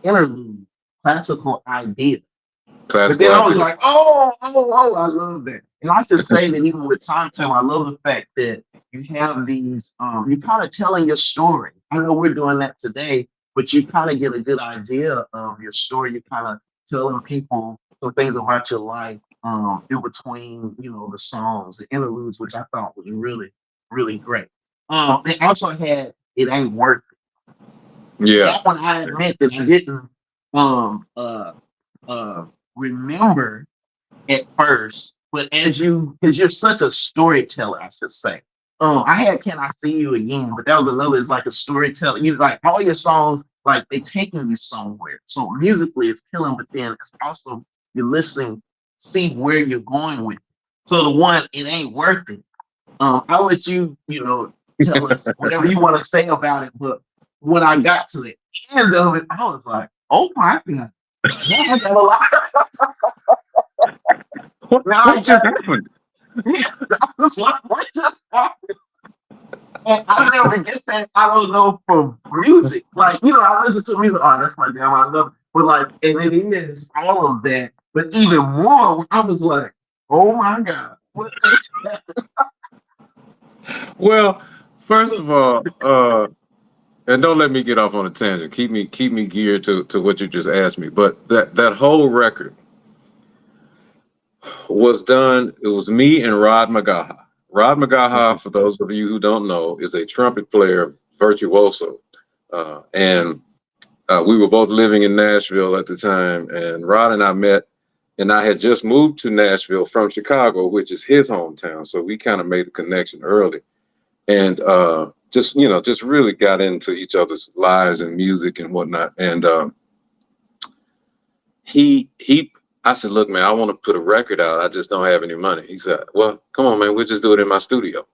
interlude, classical idea. But Classical then I was idea. like, oh, I love that. And I should say that even with Timetable, I love the fact that you have these, you're kind of telling your story. I know we're doing that today, but you kind of get a good idea of your story. You're kind of telling people some things about your life in between, the songs, the interludes, which I thought was really, really great. They also had It Ain't Worth It. Yeah. That one I admit that I didn't um, uh, uh, remember at first, but because you're such a storyteller, I should say. I had Can I See You Again, but that was another, it's like a storyteller. You like all your songs, like they taking you somewhere. So musically it's killing, but then it's also you're listening, see where you're going with it. So the one, It Ain't Worth It. I'll let you, tell us whatever you want to say about it. But when I got to the end of it, I was like, oh my God. Now I got a lot. Now I What just got happened? Yeah, I was like, what just happened? And I never get that. I don't know from music. Like, I listen to music. Oh, that's my jam. I love it. But like, and it is all of that. But even more, I was like, oh my God, what just happened? Well, first of all, and don't let me get off on a tangent. Keep me geared to what you just asked me. But that whole record was done. It was me and Rod McGaha. Rod McGaha, for those of you who don't know, is a trumpet player, virtuoso, and we were both living in Nashville at the time. And Rod and I met, and I had just moved to Nashville from Chicago, which is his hometown. So we kind of made a connection early, and just really got into each other's lives and music and whatnot. And he I said, look, man, I want to put a record out. I just don't have any money. He said, well, come on, man, we'll just do it in my studio.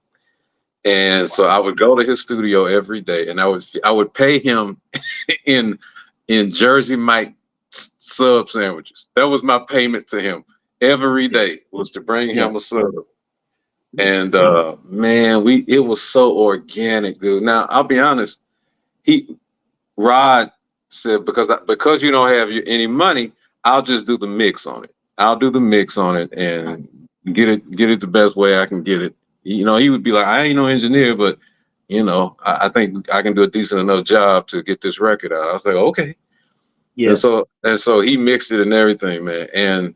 And so I would go to his studio every day, and I would pay him in Jersey Mike sub sandwiches. That was my payment to him every day, was to bring him a sub. And man, it was so organic, dude. Now I'll be honest, Rod said, because you don't have any money, I'll just do the mix on it. I'll do the mix on it and get it the best way I can get it. You know, he would be like, I ain't no engineer, but you know, I think I can do a decent enough job to get this record out. I was like, okay. Yeah. And so he mixed it and everything, man. And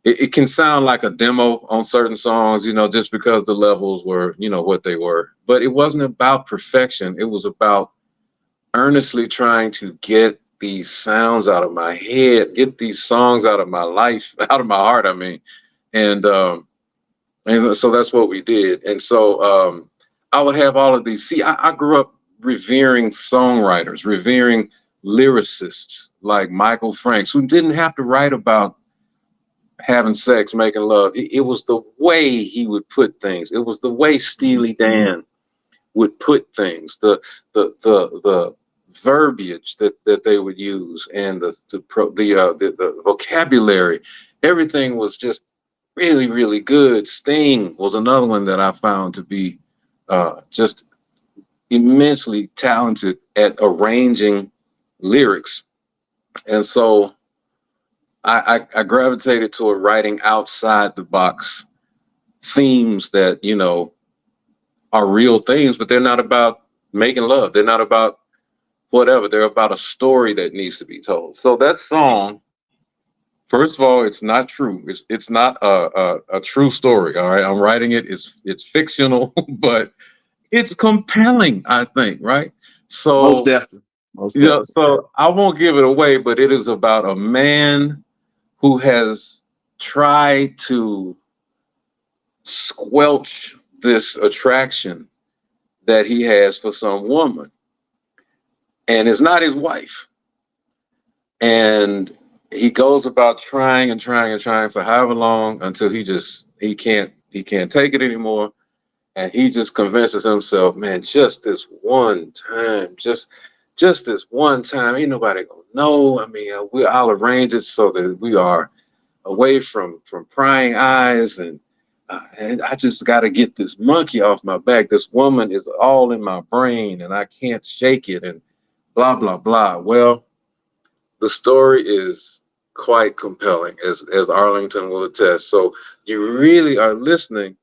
it can sound like a demo on certain songs, you know, just because the levels were, you know, what they were. But it wasn't about perfection. It was about earnestly trying to get these sounds out of my head, get these songs out of my life, out of my heart, I mean. And so that's what we did. And so I would have all of these. See, I grew up revering songwriters, revering lyricists like Michael Franks, who didn't have to write about having sex, making love. It was the way he would put things. It was the way Steely Dan would put things, the verbiage that they would use, and the vocabulary. Everything was just really, really good. Sting was another one that I found to be just immensely talented at arranging lyrics. And so I gravitated toward writing outside the box themes that, you know, are real themes, but they're not about making love. They're not about whatever. They're about a story that needs to be told. So that song, first of all, it's not true. It's not a true story. All right, I'm writing it. It's fictional, but it's compelling, I think. Right. So most definitely. Yeah. So I won't give it away, but it is about a man who has tried to squelch this attraction that he has for some woman, and it's not his wife. And he goes about trying and trying and trying for however long until he can't take it anymore. And he just convinces himself, man, just this one time, just this one time, ain't nobody gonna know. I mean, I'll arrange it so that we are away from prying eyes, and I just got to get this monkey off my back. This woman is all in my brain, and I can't shake it, and blah blah blah. Well, the story is quite compelling, as Arlington will attest. So you really are listening,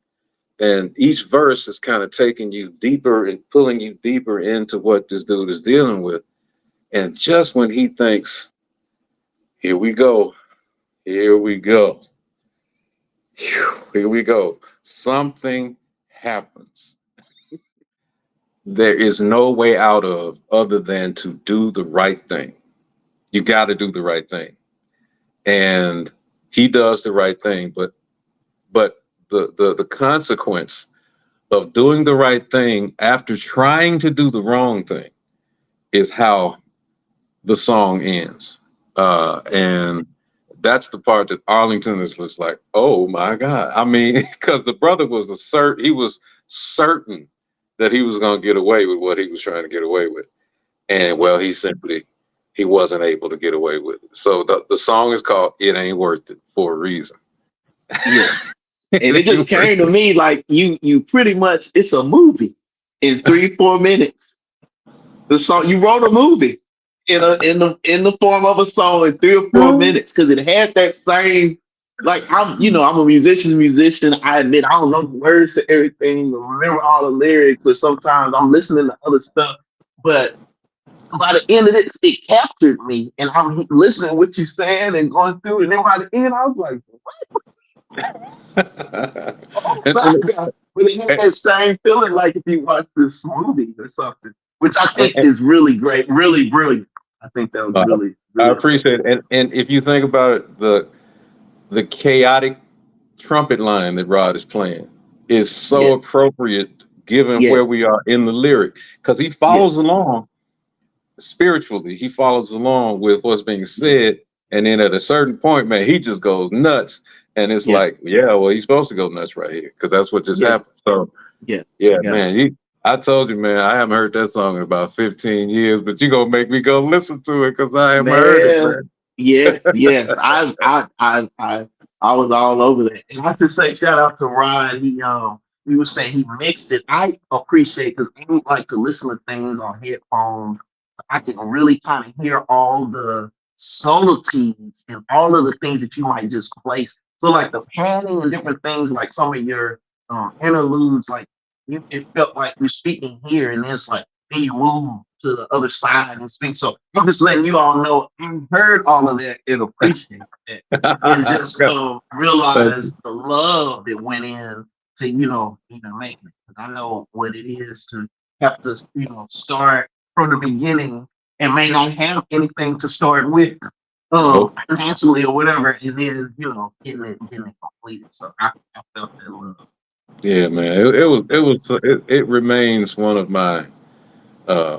and each verse is kind of taking you deeper and pulling you deeper into what this dude is dealing with. And just when he thinks, here we go, here we go, here we go, something happens. There is no way out of other than to do the right thing. You got to do the right thing. And he does the right thing, but the consequence of doing the right thing after trying to do the wrong thing is how the song ends. And that's the part that Arlington is just like, oh my God. I mean, because the brother was he was certain that he was going to get away with what he was trying to get away with. And well, he wasn't able to get away with it. So the song is called It Ain't Worth It for a reason. Yeah. And it just came to me like you pretty much, it's a movie in 3-4 minutes. The song, you wrote a movie in the form of a song in 3 or 4 minutes, because it had that same, like, I'm a musician. I admit I don't know the words to everything or remember all the lyrics, or sometimes I'm listening to other stuff, but by the end of this, it captured me, and I'm listening to what you're saying and going through, and then by the end, I was like, what? Oh my God. But it had that same feeling like if you watch this movie or something, which I think is really great, really brilliant. I think that was really I appreciate it. And if you think about it, the chaotic trumpet line that Rod is playing is so appropriate given where we are in the lyric, because he follows along spiritually. He follows along with what's being said, and then at a certain point, man, he just goes nuts. And it's like, well, he's supposed to go nuts right here, because that's what just happened. So Yeah. Yeah, Yeah. man. I told you, man, I haven't heard that song in about 15 years, but you gonna make me go listen to it because I haven't heard it, Man, man. yes, yes. I was all over that. And I have to say shout out to Ryan. He was saying he mixed it. I appreciate because I don't like to listen to things on headphones. So I can really kind of hear all the subtleties and all of the things that you might just place. So like the panning and different things, like some of your interludes, like it felt like you're speaking here, and then it's like then you move to the other side and speak. So I'm just letting you all know I've heard all of that and appreciate that, and just Thank realize you. the love that went in to even making it. Because I know what it is to have to start from the beginning and may not have anything to start with. Nope. Naturally or whatever, and then getting it completed. So I felt that love. Yeah, man. It remains one of my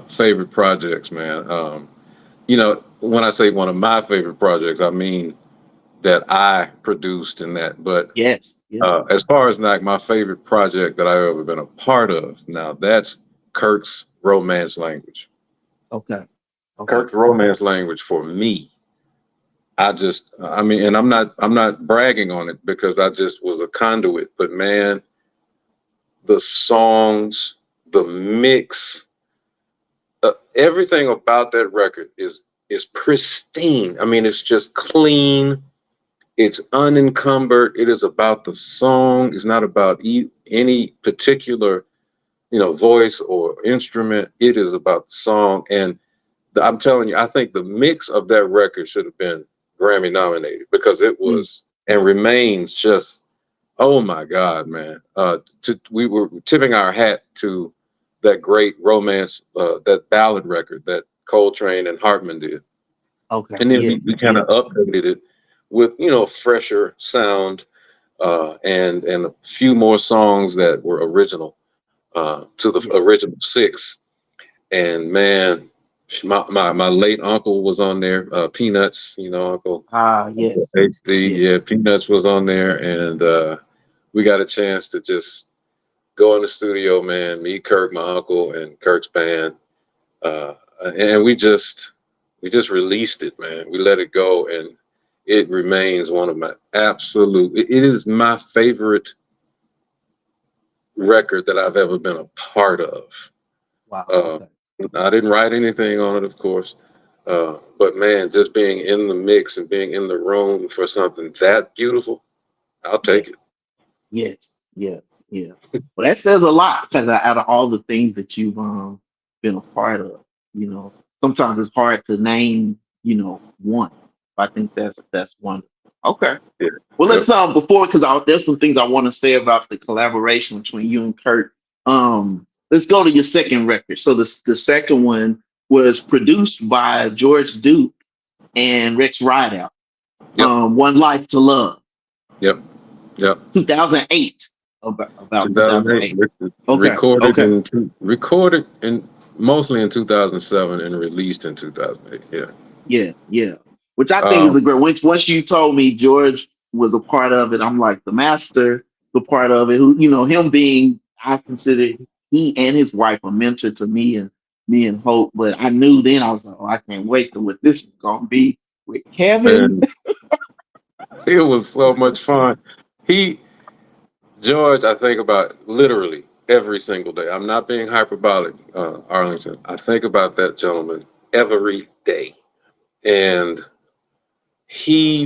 favorite projects, man. When I say one of my favorite projects, I mean that I produced in that. But Yes, yeah, as far as like my favorite project that I've ever been a part of, now that's Kirk's Romance Language. okay, okay, Kirk's Romance Language for me. I mean, and I'm not bragging on it because I just was a conduit, but man, the songs, the mix, everything about that record is pristine. I mean, it's just clean. It's unencumbered. It is about the song. It's not about any particular, voice or instrument. It is about the song. And I'm telling you, I think the mix of that record should have been Grammy nominated because it mm, was and remains just, oh my God, man. We were tipping our hat to that great romance, that ballad record that Coltrane and Hartman did. okay, And then yes, we kind of yes, updated it with, fresher sound, and a few more songs that were original, to the yes. original six. And man, my late uncle was on there, Peanuts, Uncle Yes, HD. yes. Yeah, Peanuts was on there, and we got a chance to just go in the studio, man. Me, Kirk, my uncle, and Kirk's band, and we just released it, man. We let it go, and it remains one of my absolute. It is my favorite record that I've ever been a part of. Wow. Uh, Okay. I didn't write anything on it, of course, but man, just being in the mix and being in the room for something that beautiful, I'll Yeah. take it. Yes. Yeah. Yeah. Well, that says a lot because out of all the things that you've been a part of, sometimes it's hard to name, one. I think that's one. Okay. Yeah. Well, Yep. let's before because there's some things I want to say about the collaboration between you and Kurt. Let's go to your second record. So the second one was produced by George Duke and Rex Rideout. Yep. One Life to Love, Yep. Yep. 2008. About 2008, 2008. Okay. Okay. recorded in mostly in 2007 and released in 2008. Yeah. Yeah. Yeah. Which I think is Um, a great. Once you told me George was a part of it, I'm like the master, the part of it. Who him being, I consider he and his wife a mentor to me and Hope. But I knew then I was like, oh, I can't wait to what this is gonna be with Kevin. and it was so much fun. He George, I think about literally every single day. I'm not being hyperbolic, Arlington. I think about that gentleman every day. And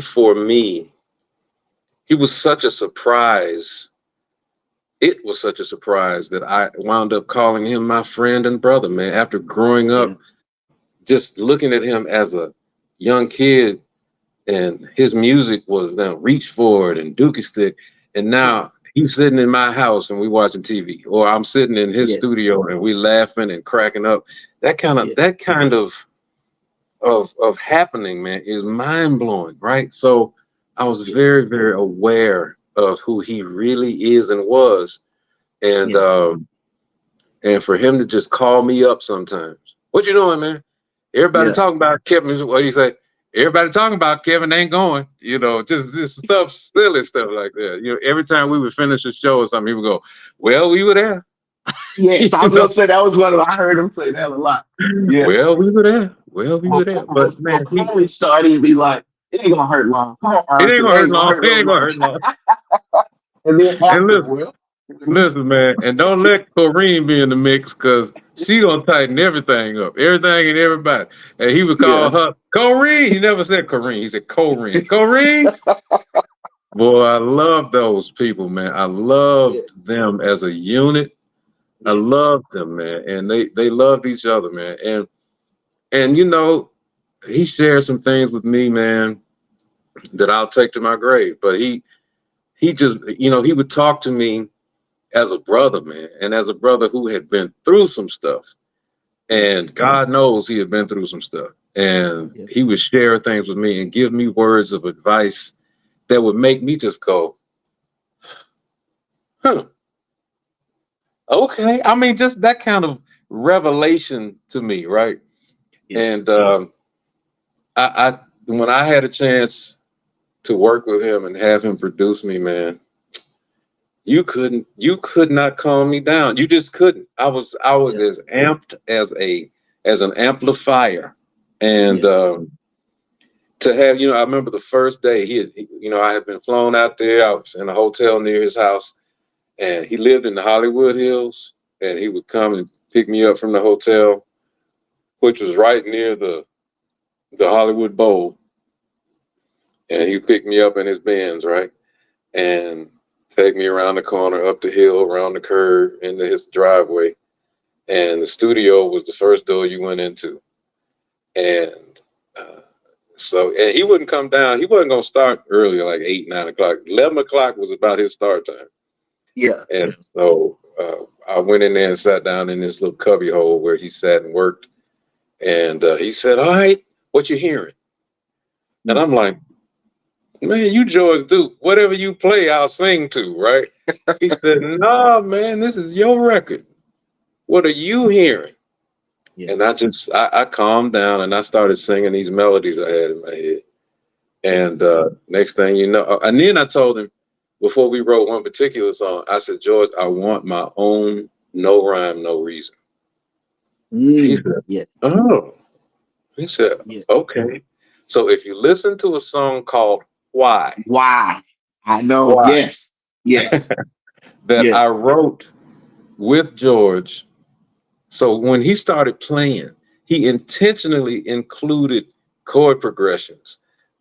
for me, he was such a surprise. It was such a surprise that I wound up calling him my friend and brother, man. After growing Yeah. up, just looking at him as a young kid, and his music was now Reach For It and Dookie Stick. And Yeah. now he's sitting in my house and we watching TV, or I'm sitting in his Yes. studio and we laughing and cracking up. That kind of Yeah. that kind of happening, man, is mind blowing, right? So I was Yeah. very, very aware of who he really is and was, and Yeah. um, and for him to just call me up sometimes, what you doing, man? Everybody Yeah. talking about Kevin. What do you say? Everybody talking about Kevin ain't going. Just stuff, silly stuff like that. Every time we would finish a show or something, he would go, "Well, we were there." Yes, I You was know? gonna say that was one of I heard him say that a lot. Yeah. Well, we were there. Well, we were there. But man, Before we started, he'd be like, it ain't gonna hurt long. Come on, it ain't Arlington, it gonna hurt ain't gonna long. hurt It real ain't gonna long. hurt long. And then And after, listen, well, listen, man, and don't let Corrine be in the mix because she gonna tighten everything up, everything and everybody. And he would call yeah, her Corine. He never said Corine. He said Corine. Corine. Boy, I love those people, man. I loved yes, them as a unit. I yes, loved them, man, and they loved each other, man. And you know, he shared some things with me, man, that I'll take to my grave. But he just, you know, he would talk to me as a brother, man, and as a brother who had been through some stuff. yeah, And God knows he had been through some stuff. And yeah, he would share things with me and give me words of advice that would make me just go, huh, okay. I mean, just that kind of revelation to me, right? yeah. And I when I had a chance to work with him and have him produce me, man, you could not calm me down. You just couldn't. I was Yeah, as amped as an amplifier. And yeah, to have, you know, I remember the first day you know, I had been flown out there. I was in a hotel near his house, and he lived in the Hollywood Hills, and he would come and pick me up from the hotel, which was right near the Hollywood Bowl, and he picked me up in his Benz, right, and take me around the corner, up the hill, around the curve, into his driveway, and the studio was the first door you went into, and uh, so, and he wouldn't come down. He wasn't gonna start earlier, like 8, 9 o'clock. 11 o'clock was about his start time, yeah, and so I went in there and sat down in this little cubby hole where he sat and worked, and he said, "All right, what you hearing?" And mm, I'm like, "Man, you George Duke. Whatever you play, I'll sing to, right?" He said, "No, man, this is your record. What are you hearing?" yeah, And I calmed down and I started singing these melodies I had in my head. yeah. And next thing you know, and then I told him before we wrote one particular song, I said, "George, I want my own no rhyme, no reason." He Mm, said, yes, "Oh," he said, yes. "Okay." So if you listen to a song called Why, Why? I know. Why, Yes, yes, that yes, I wrote with George. So when he started playing, he intentionally included chord progressions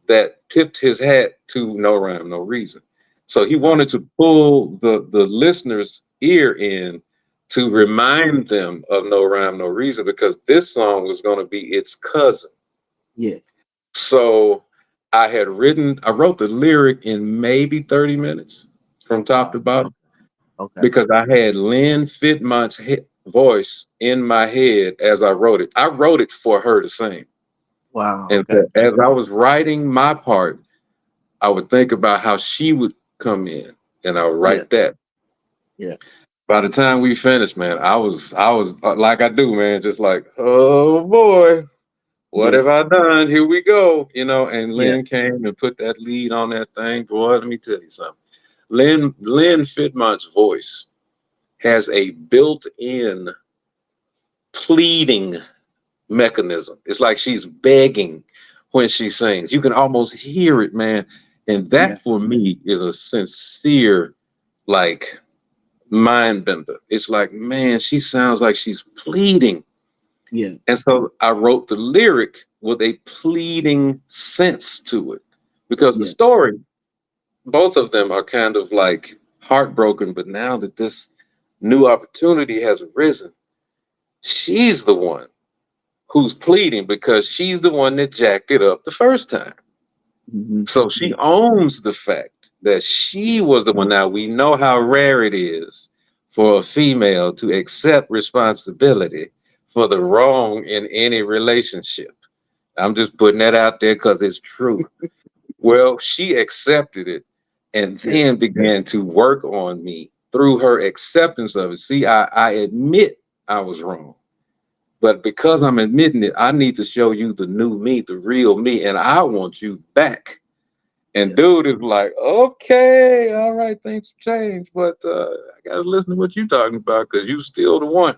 that tipped his hat to No Rhyme, No Reason. So he right. wanted to pull the listener's ear in to remind them of No Rhyme, No Reason because this song was going to be its cousin. Yes. So I wrote the lyric in maybe 30 minutes from top to Wow. bottom Okay. Okay. because I had Lynn Fitmont's voice in my head as I wrote it. I wrote it for her to sing. Wow. And Okay. as I was writing my part, I would think about how she would come in and I would Yeah. write that. Yeah. By the time we finished, man, I was like I do, man, just like, oh boy, what Yeah. have I done? Here we go, you know. And Yeah. Lynn came and put that lead on that thing. Boy, let me tell you something. Lynn Fitmont's voice has a built-in pleading mechanism. It's like she's begging when she sings. You can almost hear it, man. And Yeah. that for me is a sincere, like, mind bender. It's like, man, she sounds like she's pleading. Yeah. And so I wrote the lyric with a pleading sense to it because the Yeah. story, both of them are kind of like heartbroken. But now that this new opportunity has arisen, she's the one who's pleading because she's the one that jacked it up the first time. Hmm. So she Yeah. owns the fact that she was the one. Now we know how rare it is for a female to accept responsibility for the wrong in any relationship. I'm just putting that out there because it's true. Well, she accepted it and Yeah. then began to work on me through her acceptance of it. See, I admit I was wrong. But because I'm admitting it, I need to show you the new me, the real me, and I want you back. And Yeah. dude is like, okay, all right, things have changed, but I gotta listen to what you're talking about because you still the one.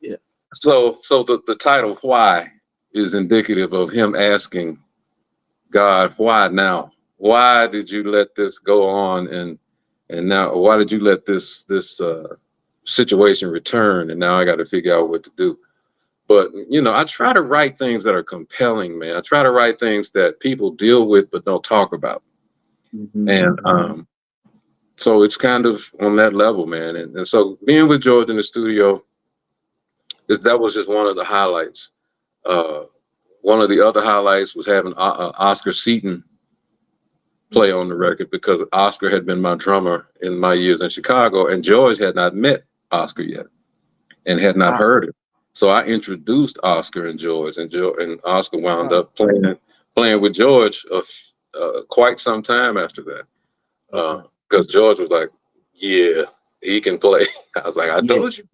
Yeah. So the title Why is indicative of him asking God, why now? Why did you let this go on and now why did you let this situation return and now I got to figure out what to do. But I try to write things that are compelling, man. I try to write things that people deal with but don't talk about. And so it's kind of on that level, man. And so being with George in the studio, that was just one of the highlights. One of the other highlights was having Oscar Seaton play on the record because Oscar had been my drummer in my years in Chicago, and George had not met Oscar yet and had not heard it. So I introduced Oscar and George, and Oscar wound up playing with George quite some time after that. Because George was like, yeah, he can play. I was like, I told you.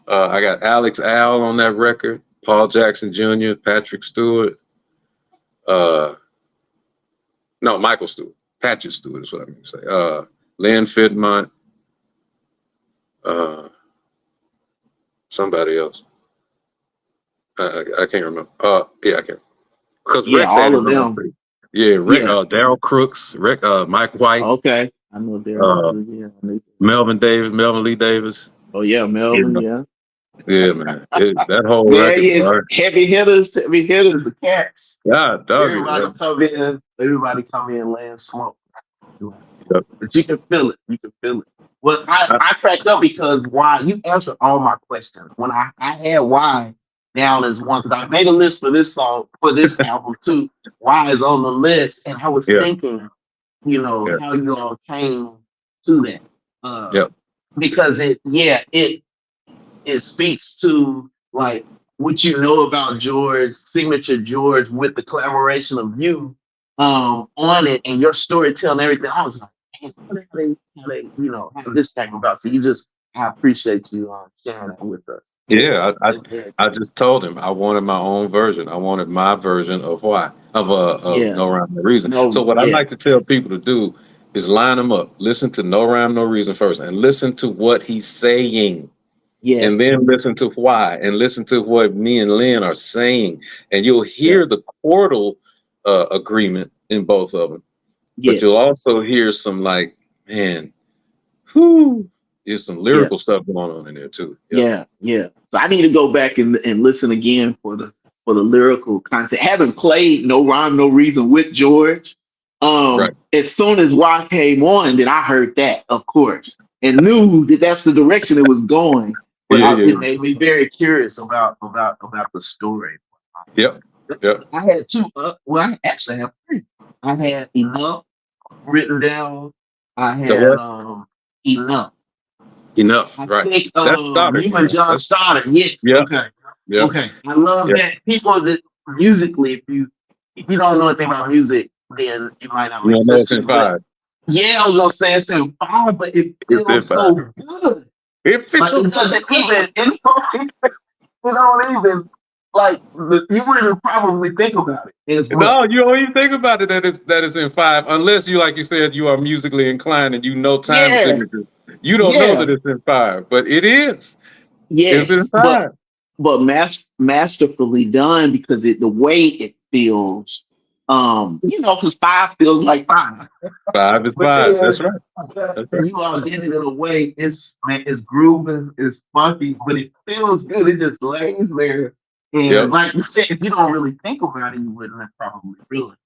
I got Alex Al on that record, Paul Jackson Jr., Patrick Stewart. No, Michael Stewart. Patrick Stewart is what I mean to say. Lynn Fitmont. Somebody else. I can't remember. Yeah, I can. Because Rex all had of them. Yeah, Daryl Crooks, Mike White. Okay, I know Daryl. Melvin Lee Davis. Oh yeah, Melvin. Yeah, man. That whole there he record. is. Heavy hitters, the Cats. Yeah, Everybody come in, laying smoke. Yep. But you can feel it. Well, I cracked up because why you answered all my questions. When I had why down as one, because I made a list for this song, for this album too. Why is on the list, and I was thinking, how you all came to that. Because it speaks to like what you know about George, signature George, with the collaboration of you on it and your storytelling and everything. I was like, man, how this came about. So I appreciate you sharing that with us. Yeah, I just told him I wanted my own version. I wanted my version of why of No Rhyme No Reason. So what I like to tell people to do is line them up, listen to No Rhyme No Reason first, and listen to what he's saying. Yes. And then listen to why, and listen to what me and Lynn are saying, and you'll hear the chordal agreement in both of them. But you'll also hear some like, man, whoo. There's some lyrical stuff going on in there too. Yeah. So I need to go back and listen again for the lyrical content. Having played No Rhyme No Reason with George, as soon as Why came on, then I heard that, of course, and knew that that's the direction it was going. But it made me very curious about the story. Yep. I had two. I actually have three. I had Enough written down. I had Enough. I think you and John Stoddard. Yes. Yeah. Okay. Yeah. Okay. I love that people that musically, if you don't know anything about music, then you might not make sense. I was gonna say it's in 5, but it feels so good. It doesn't even. You don't even like. You wouldn't probably think about it. No, you don't even think about it that it's in 5, unless you, like you said, you are musically inclined and you know time signatures. You don't know that it's in 5, but it is. Yes, it's in 5. But masterfully done because the way it feels, because 5 feels like 5. 5 is 5. That's right. You all did it in a way. It's grooving, it's funky, but it feels good. It just lays there. And like you said, if you don't really think about it, you wouldn't probably realize.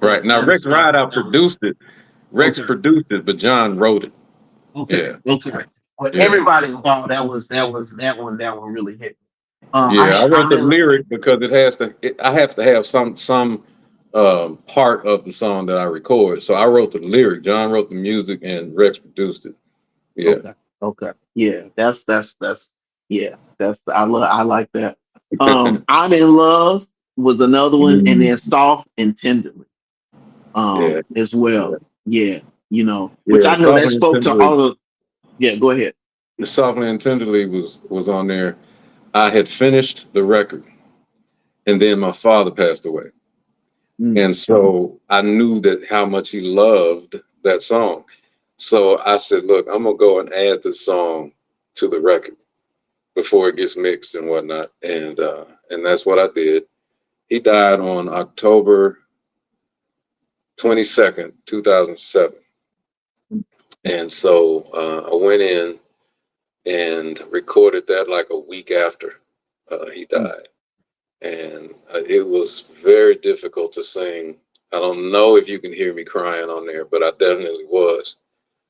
Right. Now Rex Rideout produced it. Rex produced it, but John wrote it. Okay. Well, everybody involved, that one really hit me. I wrote the lyric because I have to have some part of the song that I record. So I wrote the lyric, John wrote the music, and Rex produced it. Yeah. Okay. Yeah, that's I like that. I'm in Love was another one, and then Soft and Tenderly. As well. Yeah. Which I know that spoke to all of. Yeah, go ahead. The Softly and Tenderly was on there. I had finished the record, and then my father passed away. And so I knew that how much he loved that song. So I said, look, I'm gonna go and add this song to the record before it gets mixed and whatnot. And that's what I did. He died on October 22nd, 2007. And so I went in and recorded that like a week after he died. And it was very difficult to sing. I don't know if you can hear me crying on there, but I definitely was.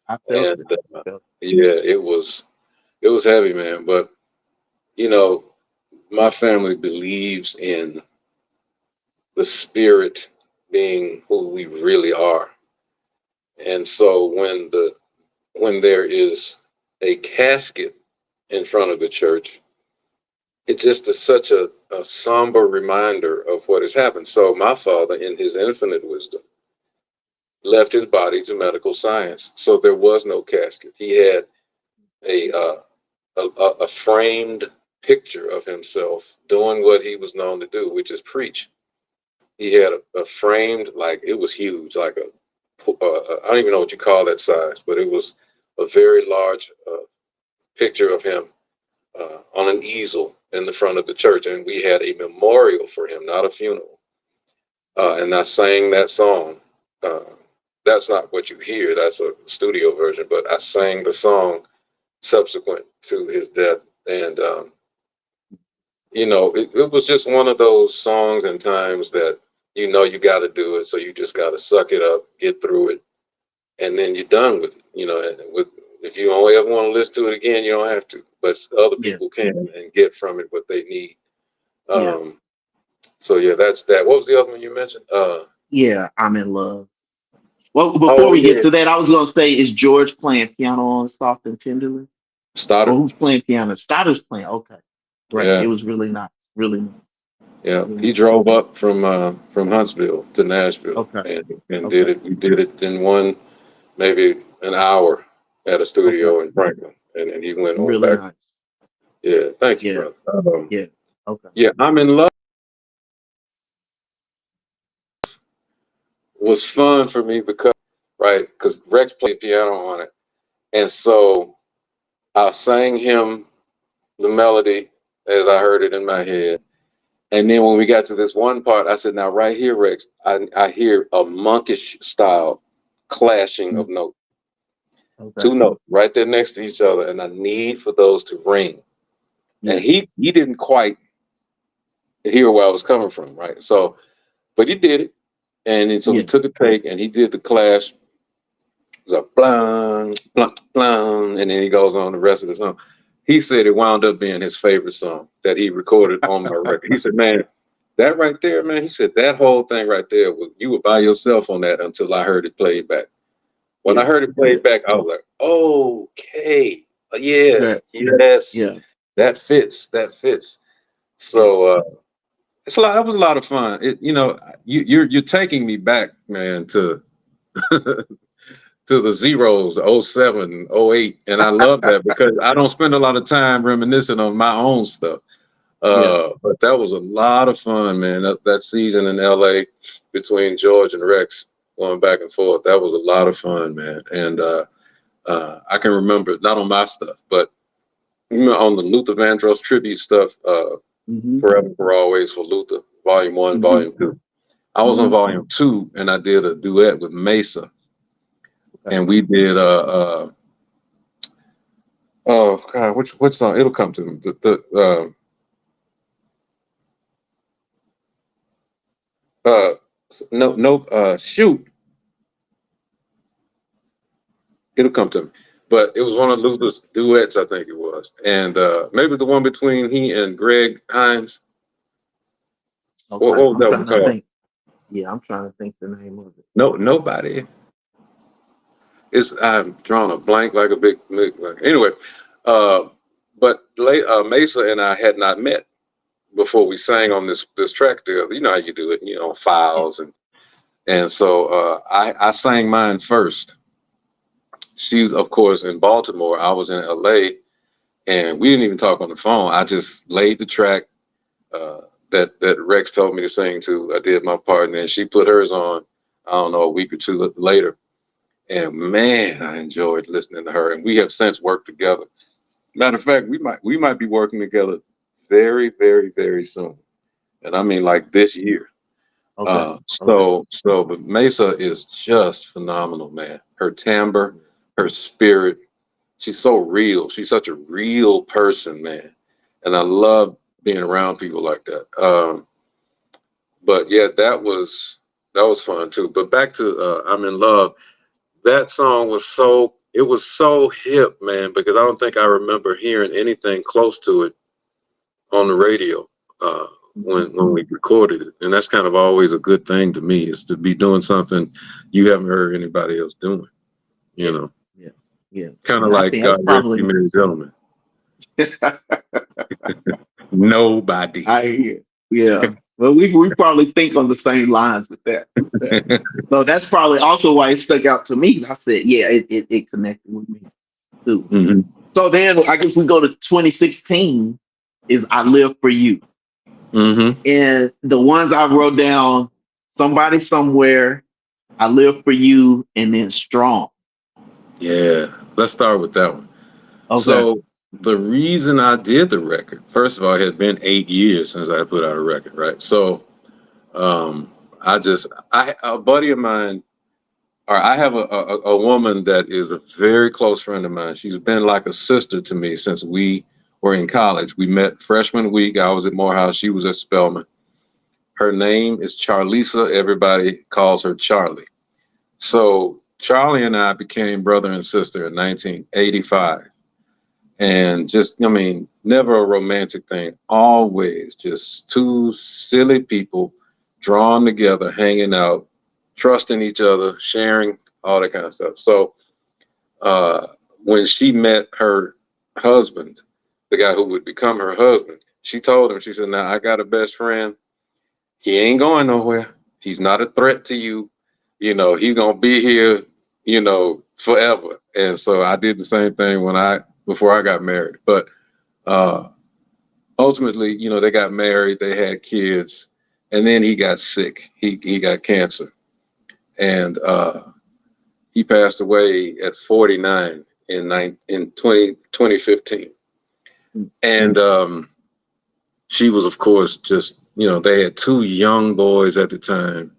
I felt And it. I felt yeah, it was heavy, man. But you know, my family believes in the spirit being who we really are. And so when there is a casket in front of the church, it just is such a somber reminder of what has happened. So my father, in his infinite wisdom, left his body to medical science. So there was no casket. He had a framed picture of himself doing what he was known to do, which is preach. He had a framed, like it was huge, like I don't even know what you call that size, but it was a very large picture of him on an easel in the front of the church. And we had a memorial for him, not a funeral. And I sang that song. That's not what you hear. That's a studio version, but I sang the song subsequent to his death. And, you know, it was just one of those songs and times that, you know, you got to do it. So you just got to suck it up, get through it, and then you're done with it. You know, and if you only ever want to listen to it again, you don't have to, but other yeah. people can and get from it what they need. Yeah. So yeah, that's that. What was the other one you mentioned? Yeah. I'm in love. Well, before Oh we get yeah, to that, I was gonna say, is George playing piano on Soft and Tenderly? Or Stoddard. who's playing piano? Stoddard's playing. Okay. Right. It Yeah, was really nice. Really nice. yeah. Really He nice. drove up from Huntsville to Nashville Okay. and did Okay. it. We did it in maybe an hour at a Okay. studio in Franklin, and then he went on Really back. nice. Yeah, thank you, Yeah. brother. Yeah. Okay. Yeah, I'm in love. Was fun for me because Rex played piano on it, and so I sang him the melody as I heard it in my head. And then when we got to this one part, I said, now right here, Rex, I hear a monkish style clashing Mm, of notes, okay. two notes right there next to each other. And I need for those to ring. And Yeah. he didn't quite hear where I was coming from, right? So, but he did it. And then so we Yeah. took a take and he did the clash. It was a blang, blang, blang, and then he goes on the rest of the song. He said it wound up being his favorite song that he recorded on my record. He said, man, that right there, man, he said that whole thing right there, you were by yourself on that until I heard it played back. When I Yeah. heard it Yeah. played back, I was like, okay, yeah, Yeah. yes, Yeah. that fits, that fits. Yeah. So it's a lot. That was a lot of fun. You know, you're taking me back, man, to to the zeros, '07, '08, and I love that because I don't spend a lot of time reminiscing on my own stuff. Yeah. But that was a lot of fun, man. That season in LA between George and Rex going back and forth, that was a lot of fun, man. And I can remember not on my stuff, but you know, on the Luther Vandross tribute stuff, Mm-hmm. Forever for Always for Luther, Volume 1, Mm-hmm. Volume 2. I was on Mm-hmm. Volume 2 and I did a duet with Maysa. Okay. And we did oh God, which song? It'll come to me. Uh no shoot, it'll come to me. But it was one of Luther's duets, I think it was. And maybe the one between he and Greg Hines. Okay. What was I'm that one trying to called? think. Yeah, I'm trying to think the name of it. No, nobody. It's I'm drawing a blank like a anyway. Uh but Maysa and I had not met before we sang on this track deal. You know how you do it, you know, Yeah. files and so I sang mine first. She's of course in Baltimore. I was in LA, and we didn't even talk on the phone. I just laid the track that Rex told me to sing to. I did my part, and then she put hers on. I don't know, a week or two later, And man, I enjoyed listening to her. And we have since worked together. Matter of fact, we might be working together very, very, very soon. And I mean like this year. Okay. Okay. But Maysa is just phenomenal, man. Her timbre, her spirit, she's so real. She's such a real person, man. And I love being around people like that. But yeah, that was fun too. But back to I'm in Love. That song was so hip, man, because I don't think I remember hearing anything close to it on the radio when we recorded it. And that's kind of always a good thing to me, is to be doing something you haven't heard anybody else doing, you know. Yeah. Yeah. Kind of And I like think that's God Rest You probably Merry Gentlemen. Nobody. I hear. Yeah. Well, we probably think on the same lines with that. So that's probably also why it stuck out to me. I said, yeah, it connected with me too. Mhm. So then I guess we go to 2016 is I Live for You. Mm-hmm. And the ones I wrote down, Somebody Somewhere, I Live for You, and then Strong. Yeah, let's start with that one. Okay. So the reason I did the record, first of all, it had been 8 years since I put out a record, right? So a buddy of mine, or I have a woman that is a very close friend of mine. She's been like a sister to me since we were in college. We met freshman week. I was at Morehouse. She was at Spelman. Her name is Charlisa. Everybody calls her Charlie. So Charlie and I became brother and sister in 1985. And just, I mean, never a romantic thing. Always just two silly people drawn together, hanging out, trusting each other, sharing, all that kind of stuff. So when she met her husband, the guy who would become her husband, she told him, she said, now I got a best friend. He ain't going nowhere. He's not a threat to you. You know, he's going to be here, you know, forever. And so I did the same thing before I got married. But ultimately, you know, they got married, they had kids, and then he got sick. He got cancer. And he passed away at 49 in 2015. And she was, of course, just, you know, they had two young boys at the time.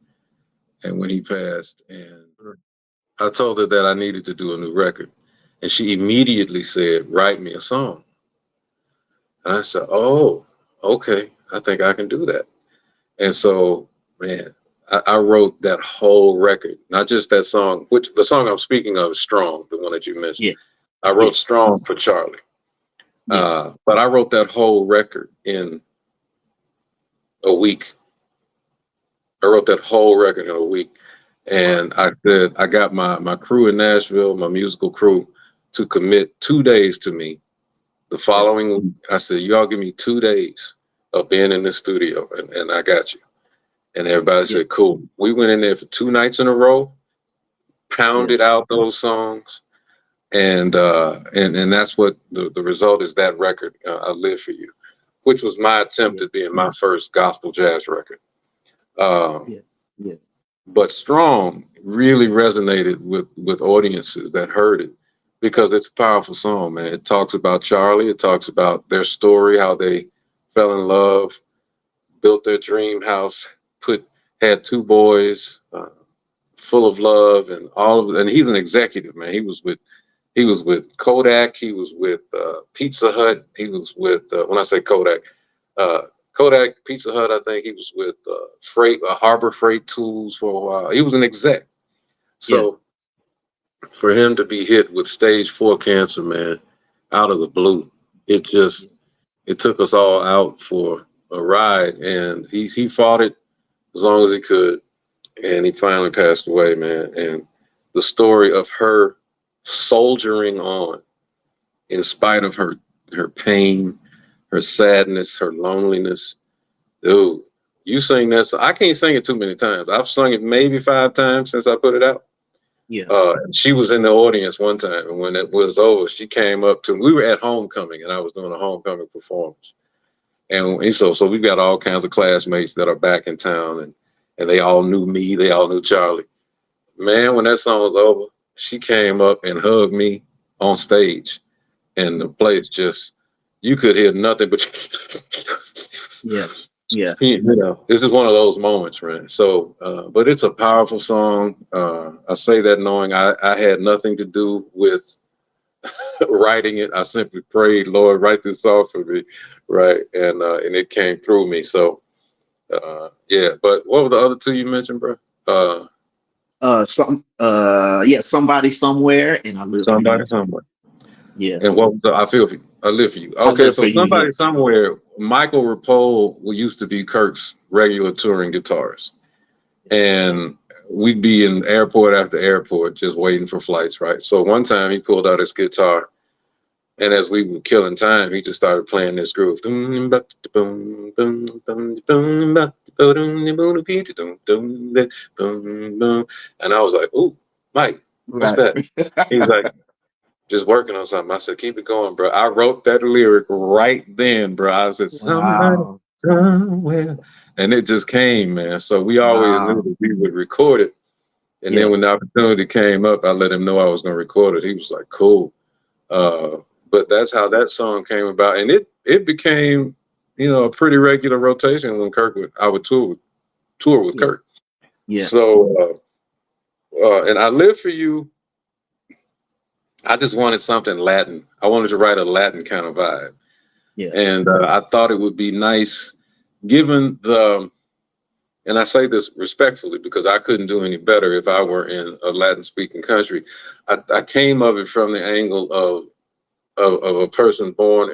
And when he passed, and I told her that I needed to do a new record. And she immediately said, write me a song. And I said, oh, okay, I think I can do that. And so, man, I wrote that whole record, not just that song, which the song I'm speaking of is Strong, the one that you mentioned. Yes. I wrote Strong for Charlie. But I wrote that whole record in a week. I wrote that whole record in a week. And I said, I got my crew in Nashville, my musical crew, to commit 2 days to me. The following week, I said, y'all give me 2 days of being in the studio, and I got you. And everybody said, cool. We went in there for 2 nights in a row, pounded out those songs. And that's what the result is, that record, I Live for You, which was my attempt at being my first gospel jazz record. But Strong really resonated with audiences that heard it, because it's a powerful song, man. It talks about Charlie. It talks about their story, how they fell in love, built their dream house, had 2 boys, full of love, and all of it. And he's an executive, man. He was with Kodak. He was with Pizza Hut. He was with when I say Kodak, Kodak, Pizza Hut. I think he was with Harbor Freight Tools for a while. He was an exec. So for him to be hit with stage 4 cancer, man, out of the blue, it took us all out for a ride, and he fought it as long as he could, and he finally passed away, man. And the story of her soldiering on in spite of her pain, her sadness, her loneliness. Dude, you sing that song. I can't sing it too many times. I've sung it maybe 5 times since I put it out. She was in the audience one time, and when it was over, she came up to me. We were at homecoming, and I was doing a homecoming performance. And so we've got all kinds of classmates that are back in town, and they all knew me. They all knew Charlie. Man, when that song was over, she came up and hugged me on stage, and the place just, you could hear nothing but Yeah. Yeah. you know, this is one of those moments, right? So, but it's a powerful song. I say that knowing I had nothing to do with writing it. I simply prayed, Lord, write this song for me, right? And it came through me. So, yeah. But what were the other two you mentioned, bro? Yeah, Somebody Somewhere and I Live for Somebody You. Somewhere. Yeah. And what was the, I feel for you. I live for you. I Okay, Live for so You. Yeah. Somebody Somewhere, Michael Rapole who used to be Kirk's regular touring guitarist. And we'd be in airport after airport just waiting for flights, right? So one time he pulled out his guitar, and as we were killing time, he just started playing this groove. And I was like, "Ooh, Mike, what's Right. that?" He's like, "Just working on something." I said, "Keep it going, bro." I wrote that lyric right then, bro. I said, "Somebody Wow. somewhere," and it just came, man. So we always knew Wow. that we would record it. And then Yeah. when the opportunity came up, I let him know I was going to record it. He was like, "Cool." Uh, but that's how that song came about, and it became, you know, a pretty regular rotation when Kirk would I would tour with Yeah. Kirk. Yeah. So, and I Live for You. I just wanted something Latin. I wanted to write a Latin kind of vibe, Yeah. and I thought it would be nice, given the. And I say this respectfully because I couldn't do any better if I were in a Latin-speaking country. I came of it from the angle of a person born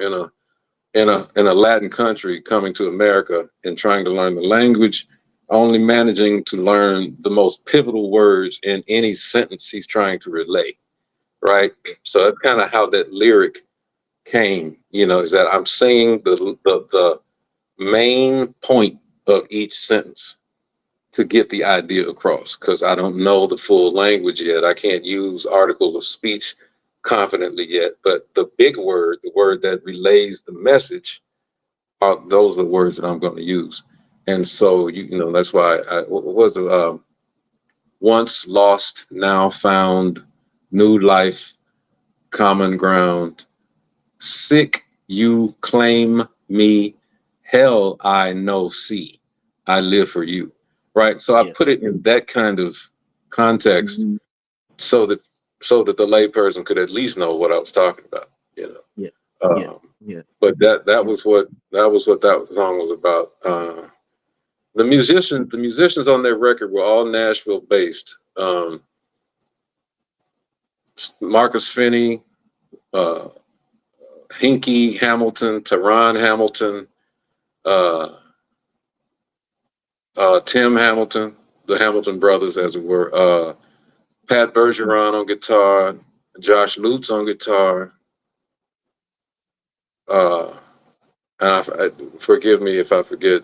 in a Latin country coming to America and trying to learn the language, only managing to learn the most pivotal words in any sentence he's trying to relay. Right. So that's kind of how that lyric came, you know, is that I'm saying the main point of each sentence to get the idea across, because I don't know the full language yet. I can't use articles of speech confidently yet, but the big word, the word that relays the message, are those are the words that I'm going to use. And so you know that's why what was it? Once lost, now found, new life, common ground. Sick, you claim me. Hell, I know. See, I live for you. Right. So I Yeah. put it in that kind of context, Mhm. so that the layperson could at least know what I was talking about. You know. Yeah. Yeah. Yeah. But that Yeah. was what that song was about. The musicians on that record were all Nashville based. Marcus Finney, uh, Hinky Hamilton, Teron Hamilton, uh, Tim Hamilton, the Hamilton brothers, as it were. Pat Bergeron on guitar, Josh Lutz on guitar. Uh, Forgive me if I forget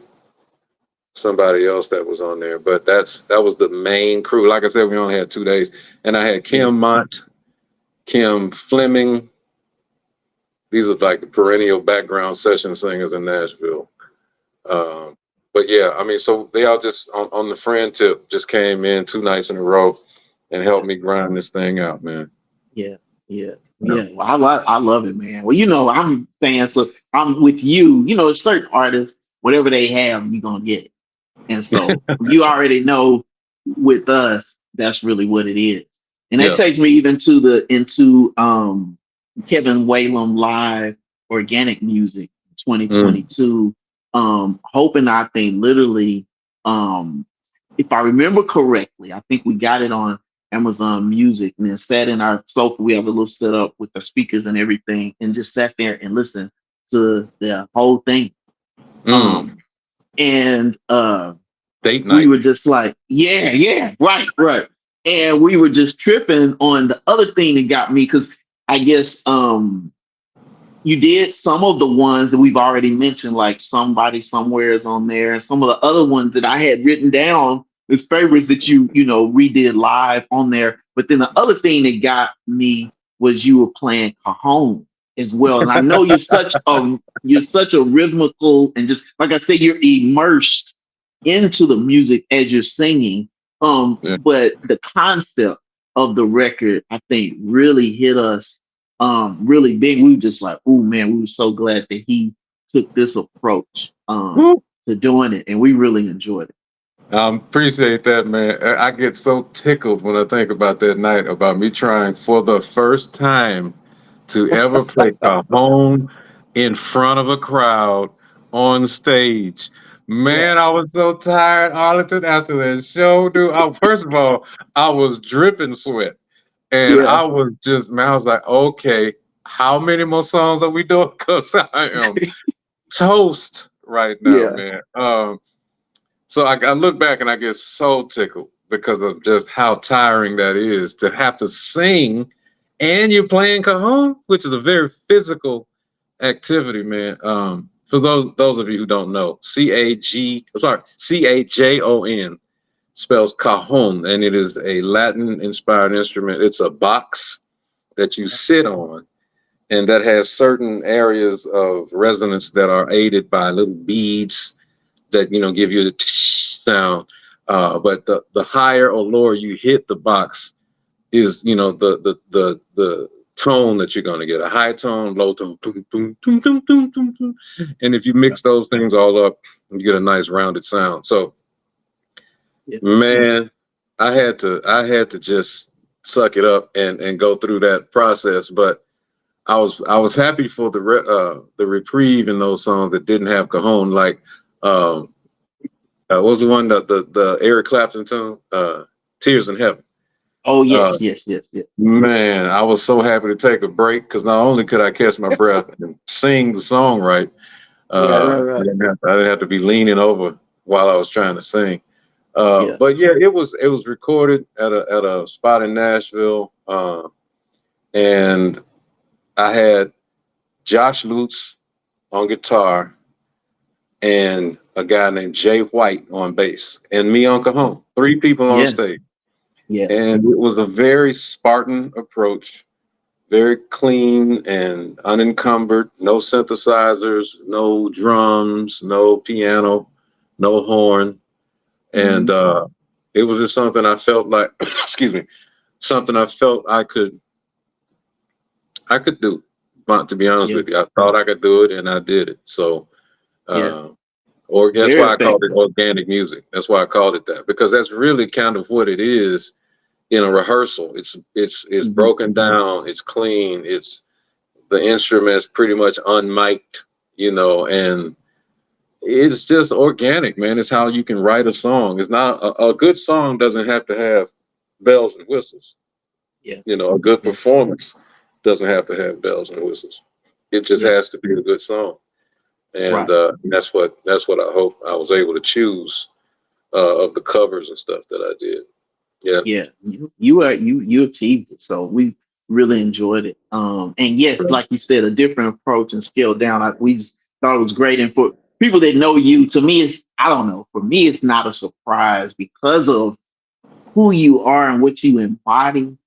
somebody else that was on there, but that was the main crew. Like I said, we only had 2 days, and I had Yeah. Kim Mott, Kim Fleming. These are like the perennial background session singers in Nashville. Um, but yeah, I mean, so they all just on the friend tip just came in 2 nights in a row and helped Yeah. me grind this thing out, man. Yeah. Yeah. Yeah. Yeah. Well, I love it, man. Well, I'm saying so I'm with you. Certain artists, whatever they have, you're gonna get it. And so you already know with us, that's really what it is. And that Yeah. takes me even to the into Kevin Whalum live organic music Mm. 2022. Hoping I think literally if I remember correctly, I think we got it on Amazon Music and then sat in our sofa. We have a little setup with the speakers and everything, and just sat there and listened to the whole thing. Mm. And Date we night. were just like, yeah, yeah, right, right. And we were just tripping on the other thing that got me because I guess you did some of the ones that we've already mentioned, like Somebody Somewhere is on there, and some of the other ones that I had written down as favorites that you redid live on there. But then the other thing that got me was you were playing Cajon as well. And I know you're such a rhythmical and just like I said, you're immersed into the music as you're singing. Yeah. But the concept of the record, I think really hit us really big. We were just like, oh man, we were so glad that he took this approach to doing it, and we really enjoyed it. Appreciate that, man. I get so tickled when I think about that night, about me trying for the first time to ever play cajon in front of a crowd on stage. Yeah, Man, I was so tired, Arlington, after that show, dude. First of all, I was dripping sweat. And yeah, I was just, man, I was like, okay, how many more songs are we doing? Because I am toast right now, yeah, man. So I look back and I get so tickled because of just how tiring that is to have to sing and you're playing cajon, which is a very physical activity, man. For those of you who don't know, Cajon spells cajon, and it is a Latin-inspired instrument. It's a box that you sit on, and that has certain areas of resonance that are aided by little beads that give you the sound. But the higher or lower you hit the box is the tone that you're going to get, a high tone, low tone, boom, boom, boom, boom, boom, boom, boom. And if you yeah, mix those things all up, you get a nice rounded sound. So yeah, man, I had to just suck it up and go through that process. But I was happy for the reprieve in those songs that didn't have cajon, like um, what was the one that the Eric Clapton tune, "Tears in Heaven." oh Uh, yes, yes, yes, yes, Man, I was so happy to take a break because not only could I catch my breath and sing the song right, right, right, right, I didn't have to be leaning over while I was trying to sing. yeah, But yeah, it was recorded at a spot in Nashville, and I had Josh Lutz on guitar and a guy named Jay White on bass and me on cajon. Three people on yeah, stage, yeah, and it was a very Spartan approach, very clean and unencumbered. No synthesizers, no drums, no piano, no horn, and mhm, it was just something I felt like, excuse me, something I felt I could do. But to be honest yeah, with you, I thought I could do it, and I did it. So, yeah. uh, or that's Very why I called it effective. organic music. That's why I called it that, because that's really kind of what it is in a rehearsal. It's Hmm. broken down. It's clean. It's the instruments pretty much unmiked, and it's just organic, man. It's how you can write a song. It's not a good song doesn't have to have bells and whistles. Yeah, A good yeah, performance doesn't have to have bells and whistles. It just yeah. has to be a good song, and Right. that's what I hope I was able to choose of the covers and stuff that I did. Yeah. Yeah, you achieved it. So we really enjoyed it. And yes, like you said, a different approach and scale down. We just thought it was great. And for people that know you, to me, it's I don't know. For me, it's not a surprise because of who you are and what you embody.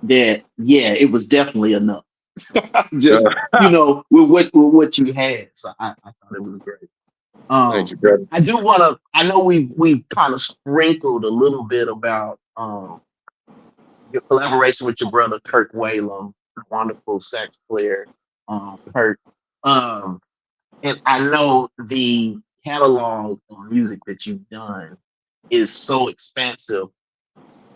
That yeah, it was definitely enough. Just with what you had. So I thought it was great. Thank you, brother. I do want to. I know we've kind of sprinkled a little bit about your collaboration with your brother Kirk Whalum, wonderful sax player, Kirk. Um, and I know the catalog of music that you've done is so expansive.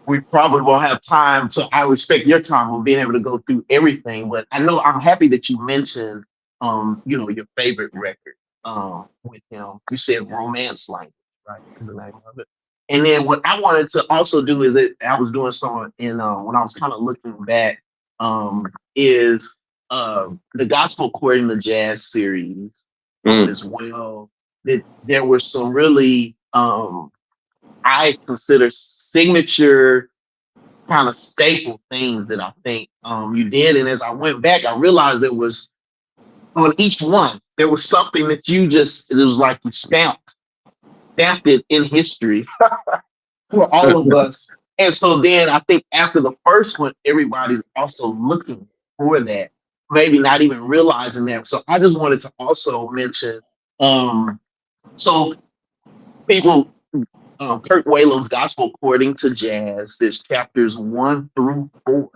We probably won't have time to. I respect your time on being able to go through everything, but I know I'm happy that you mentioned, your favorite record, with him. You said "Romance Language," right? Is the name of it. And then what I wanted to also do is that I was doing some in when I was kind of looking back, is the Gospel According to Jazz series, Mm, as well. That there were some really I consider signature kind of staple things that I think you did. And as I went back, I realized there was on each one, there was something that it was like you stamped it in history for all of us. And so then I think after the first one, everybody's also looking for that, maybe not even realizing that. So I just wanted to also mention, so people Kirk Whalum's Gospel According to Jazz. There's chapters 1 through 4.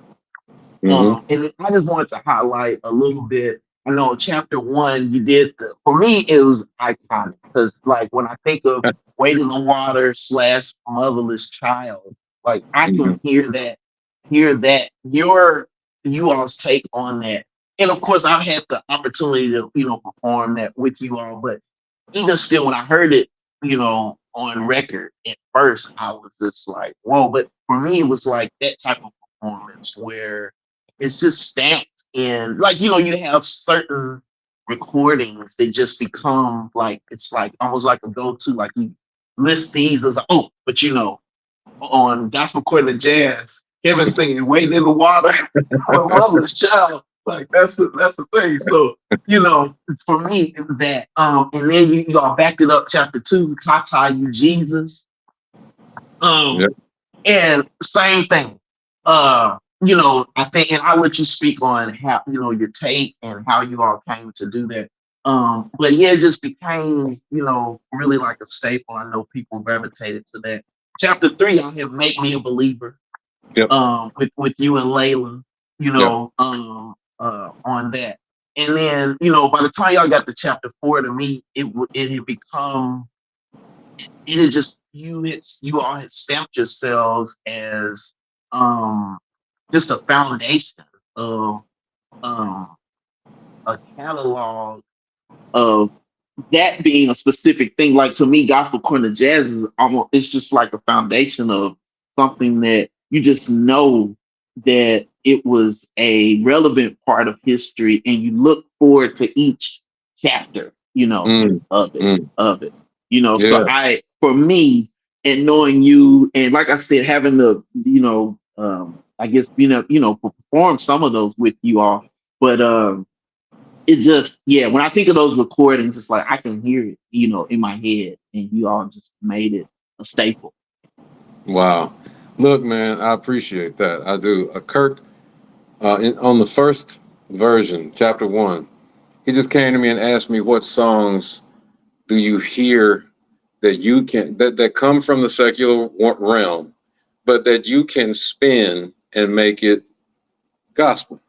Mm-hmm. And I just wanted to highlight a little bit. I know chapter 1, you did for me, it was iconic because, like, when I think of Wade in the Water / Motherless Child, like, I Mm-hmm. can hear that, you all's take on that. And of course, I've had the opportunity to, perform that with you all, but even still, when I heard it, on record at first, I was just like, whoa. But for me, it was like that type of performance where it's just stamped in, like, you have certain recordings that just become like, it's like almost like a go-to, like you list these as like, oh, but on Gospel According to Jazz, Kevin singing Waiting in the Water with Motherless Child. Like, that's the thing. So, for me, it was that. And then you all backed it up, chapter 2, Tata You Jesus. Yep. And same thing. I think, and I'll let you speak on how, your take and how you all came to do that. But yeah, it just became, really like a staple. I know people gravitated to that. Chapter 3, I have Make Me a Believer, Yep. with you and Layla, Yep. on that. And then, by the time y'all got to chapter 4, to me, it had become, it had just, you all had stamped yourselves as, just a foundation of, um a catalog of that being a specific thing. Like, to me, Gospel Corner Jazz is almost, it's just like a foundation of something that you just know that it was a relevant part of history, and you look forward to each chapter, Mm. of it, Mm. of it. So Yeah. for me, and knowing you, and like I said, having the, I guess, perform some of those with you all, but it just, yeah, when I think of those recordings, it's like I can hear it, in my head, and you all just made it a staple. Wow. Look, man, I appreciate that. I do. Kirk, on the first version, chapter 1, he just came to me and asked me, what songs do you hear that you can that come from the secular realm, but that you can spin and make it gospel?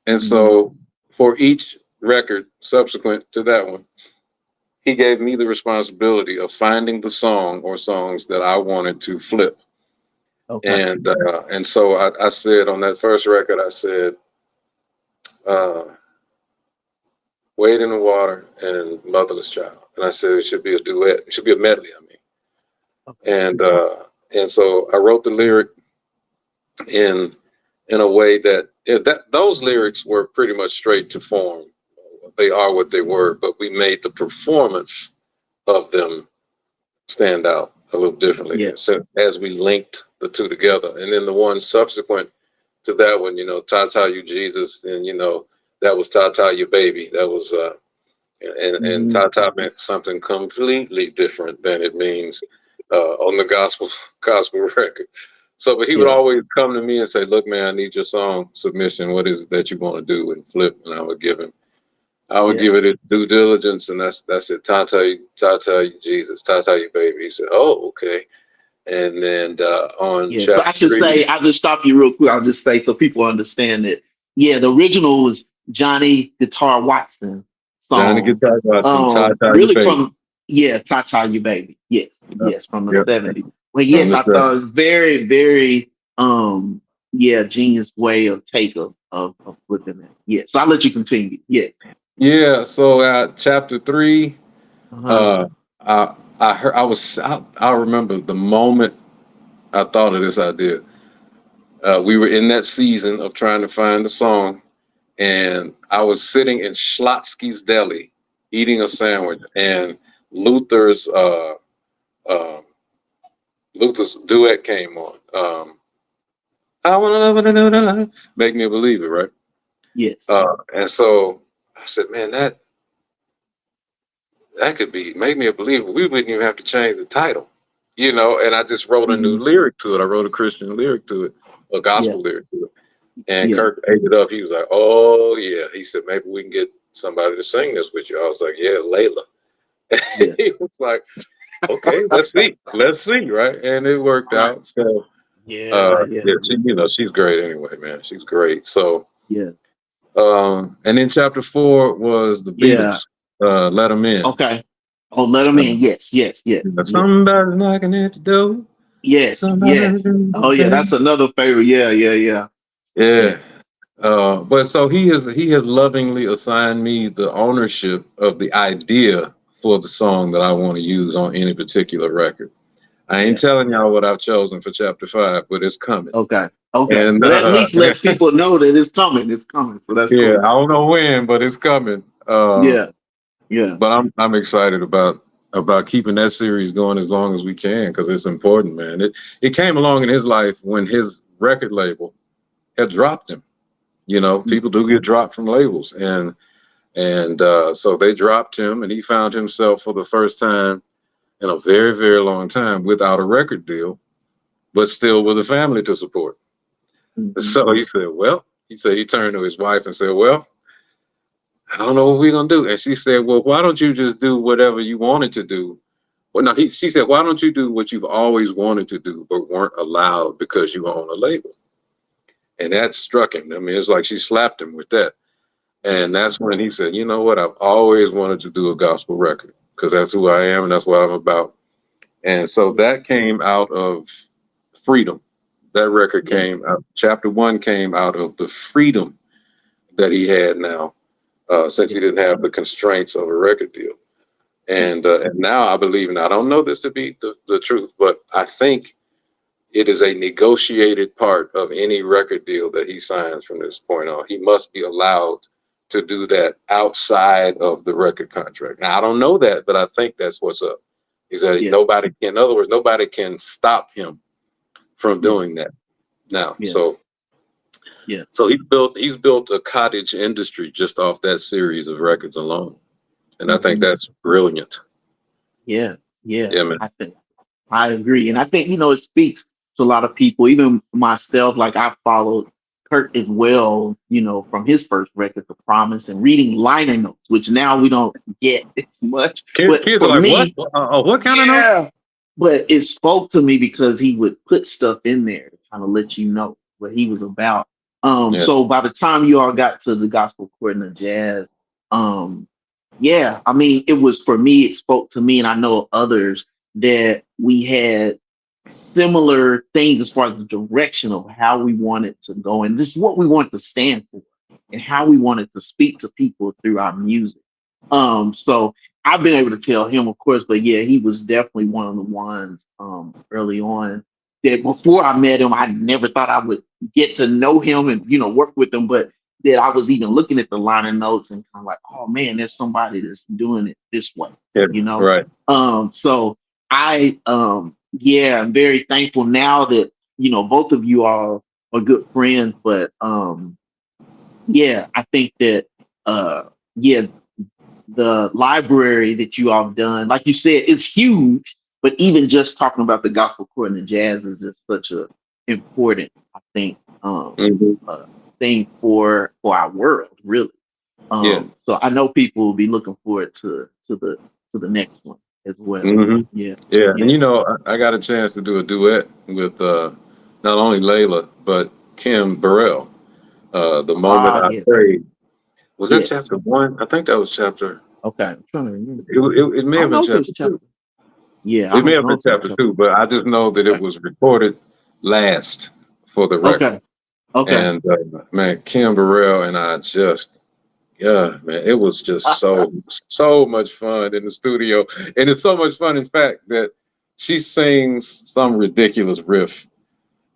And Mhm. so for each record subsequent to that one, he gave me the responsibility of finding the song or songs that I wanted to flip. Okay. And so I said on that first record, I said, uh, Wade in the Water and Motherless Child. And I said it should be a duet. It should be a medley, I mean. Okay. And so I wrote the lyric in a way that those lyrics were pretty much straight to form. They are what they were, but we made the performance of them stand out a little differently, Yeah. so as we linked the two together. And then the one subsequent to that one, Tata You Jesus, and that was Tata You Baby. That was and Mhm. Tata meant something completely different than it means on the gospel record. So, but he would Yeah. always come to me and say, "Look, man, I need your song submission. What is it that you want to do?" And flip, and I would Yeah. give it its due diligence, and that's it. Tata, Jesus, Tata, you baby. He said, "Oh, okay." And then on Yeah. So I chapter should 3, say, I'll just stop you real quick. I'll just say, so people understand it. Yeah, the original was Johnny Guitar Watson Johnny song. Guitar got some Tata, you Really baby. from, yeah, Tata You Baby. Yes, Yep, yes, from the yep. 70s. Well, From yes, the I set. thought it was very, very, yeah, genius way of take of looking at it. Yeah. So I'll let you continue. Yes. Yeah. So at chapter 3, Uh-huh. uh, I heard I remember the moment I thought of this idea. We were in that season of trying to find a song, and I was sitting in Schlotsky's Deli eating a sandwich, and Luther's uh, uh, Luther's duet came on. I wanna love it, and make me a believer, right? Yes. And so I said, man, that could be make me a believer. We wouldn't even have to change the title, And I just wrote a new Hmm. lyric to it. I wrote a Christian lyric to it, a Yeah. gospel lyric to it. And Yeah. Kirk ate it up. He was like, "Oh yeah." He said, "Maybe we can get somebody to sing this with you." I was like, "Yeah, Layla." Yeah. He was like, Okay, let's see, right? And it worked All right. out. So, Yeah, yeah, yeah, she's great anyway, man. She's great. So, yeah, and then chapter 4 was the yeah. Beatles. Let them in. Okay. Oh, let him Uh, in. Yes, yes, yes, yes, Somebody knocking at the door. yes, Somebody. yes. Oh yeah, that's another favorite. Yeah, yeah, yeah. Yeah. Yes. But so he has lovingly assigned me the ownership of the idea for the song that I want to use on any particular record. I ain't Yeah. telling y'all what I've chosen for chapter 5, but it's coming. Okay. Okay. And But at least lets people know that it's coming. It's coming. So that's yeah, cool. I don't know when, but it's coming. Yeah. Yeah. But I'm excited about keeping that series going as long as we can because it's important, man. It came along in his life when his record label had dropped him. You know, Mm. people do get dropped from labels, and so they dropped him, and he found himself for the first time in a very, very long time without a record deal, but still with a family to support. Mhm. So he turned to his wife and said, "Well, I don't know what we're gonna do." And she said, "Well, why don't you just do whatever you wanted to do?" Well, no, she said, "Why don't you do what you've always wanted to do, but weren't allowed because you own a label?" And that struck him. I mean, it's like she slapped him with that. And Yes. that's when he said, "You know what? I've always wanted to do a gospel record because that's who I am and that's what I'm about." And so Yeah. that came out of freedom. That record Yeah. came out, chapter 1 came out of the freedom that he had now, since he Yeah. didn't have the constraints of a record deal. Yeah. And now I believe, and I don't know this to be the truth, but I think it is a negotiated part of any record deal that he signs from this point on. He must be allowed to do that outside of the record contract. Now, I don't know that, but I think that's what's up. He said Yeah. nobody can, in other words, nobody can stop him from Yeah. doing that now. Yeah. Yeah. So he's built a cottage industry just off that series of records alone. And I think Mhm. that's brilliant. Yeah. Yeah. Yeah, man. I think I agree. And I think, it speaks to a lot of people, even myself, like I followed Kurt as well, from his first record, The Promise, and reading liner notes, which now we don't get as much. But Kids are for like, what? me, What kind of note? yeah. But it spoke to me because he would put stuff in there to kind of let you know what he was about. Yeah. So by the time you all got to the gospel chord and the jazz, um, yeah, I mean, it was for me, it spoke to me, and I know others that we had similar things as far as the direction of how we wanted to go, and this is what we wanted to stand for, and how we wanted to speak to people through our music. So I've been able to tell him, of course, but yeah, he was definitely one of the ones early on that before I met him, I never thought I would get to know him and work with him, but that I was even looking at the liner notes and kind of like, oh man, there's somebody that's doing it this way, Yeah. you know. Right. So I yeah, I'm very thankful now that both of you all are good friends, but yeah, I think that yeah, the library that you all have done, like you said, it's huge. But even just talking about the gospel chord and the jazz is just such a important, I think, Hmm. uh, thing for our world, really. Yeah. So I know people will be looking forward to the next one as well. Hmm. Yeah, Yeah. And yeah. I got a chance to do a duet with not only Layla, but Kim Burrell. The moment Ah, I yes, prayed. Was that yes. chapter 1? I think that was chapter. Okay, I'm trying to remember. It I may have don't been know if it's chapter 2. chapter. Yeah, I It may don't have know been if it's chapter chapter. 2, but I just know that it Okay, was recorded last for the record. okay, okay. And man, Kim Burrell and I just, yeah, man, it was just so much fun in the studio. And it's so much fun, in fact, that she sings some ridiculous riff,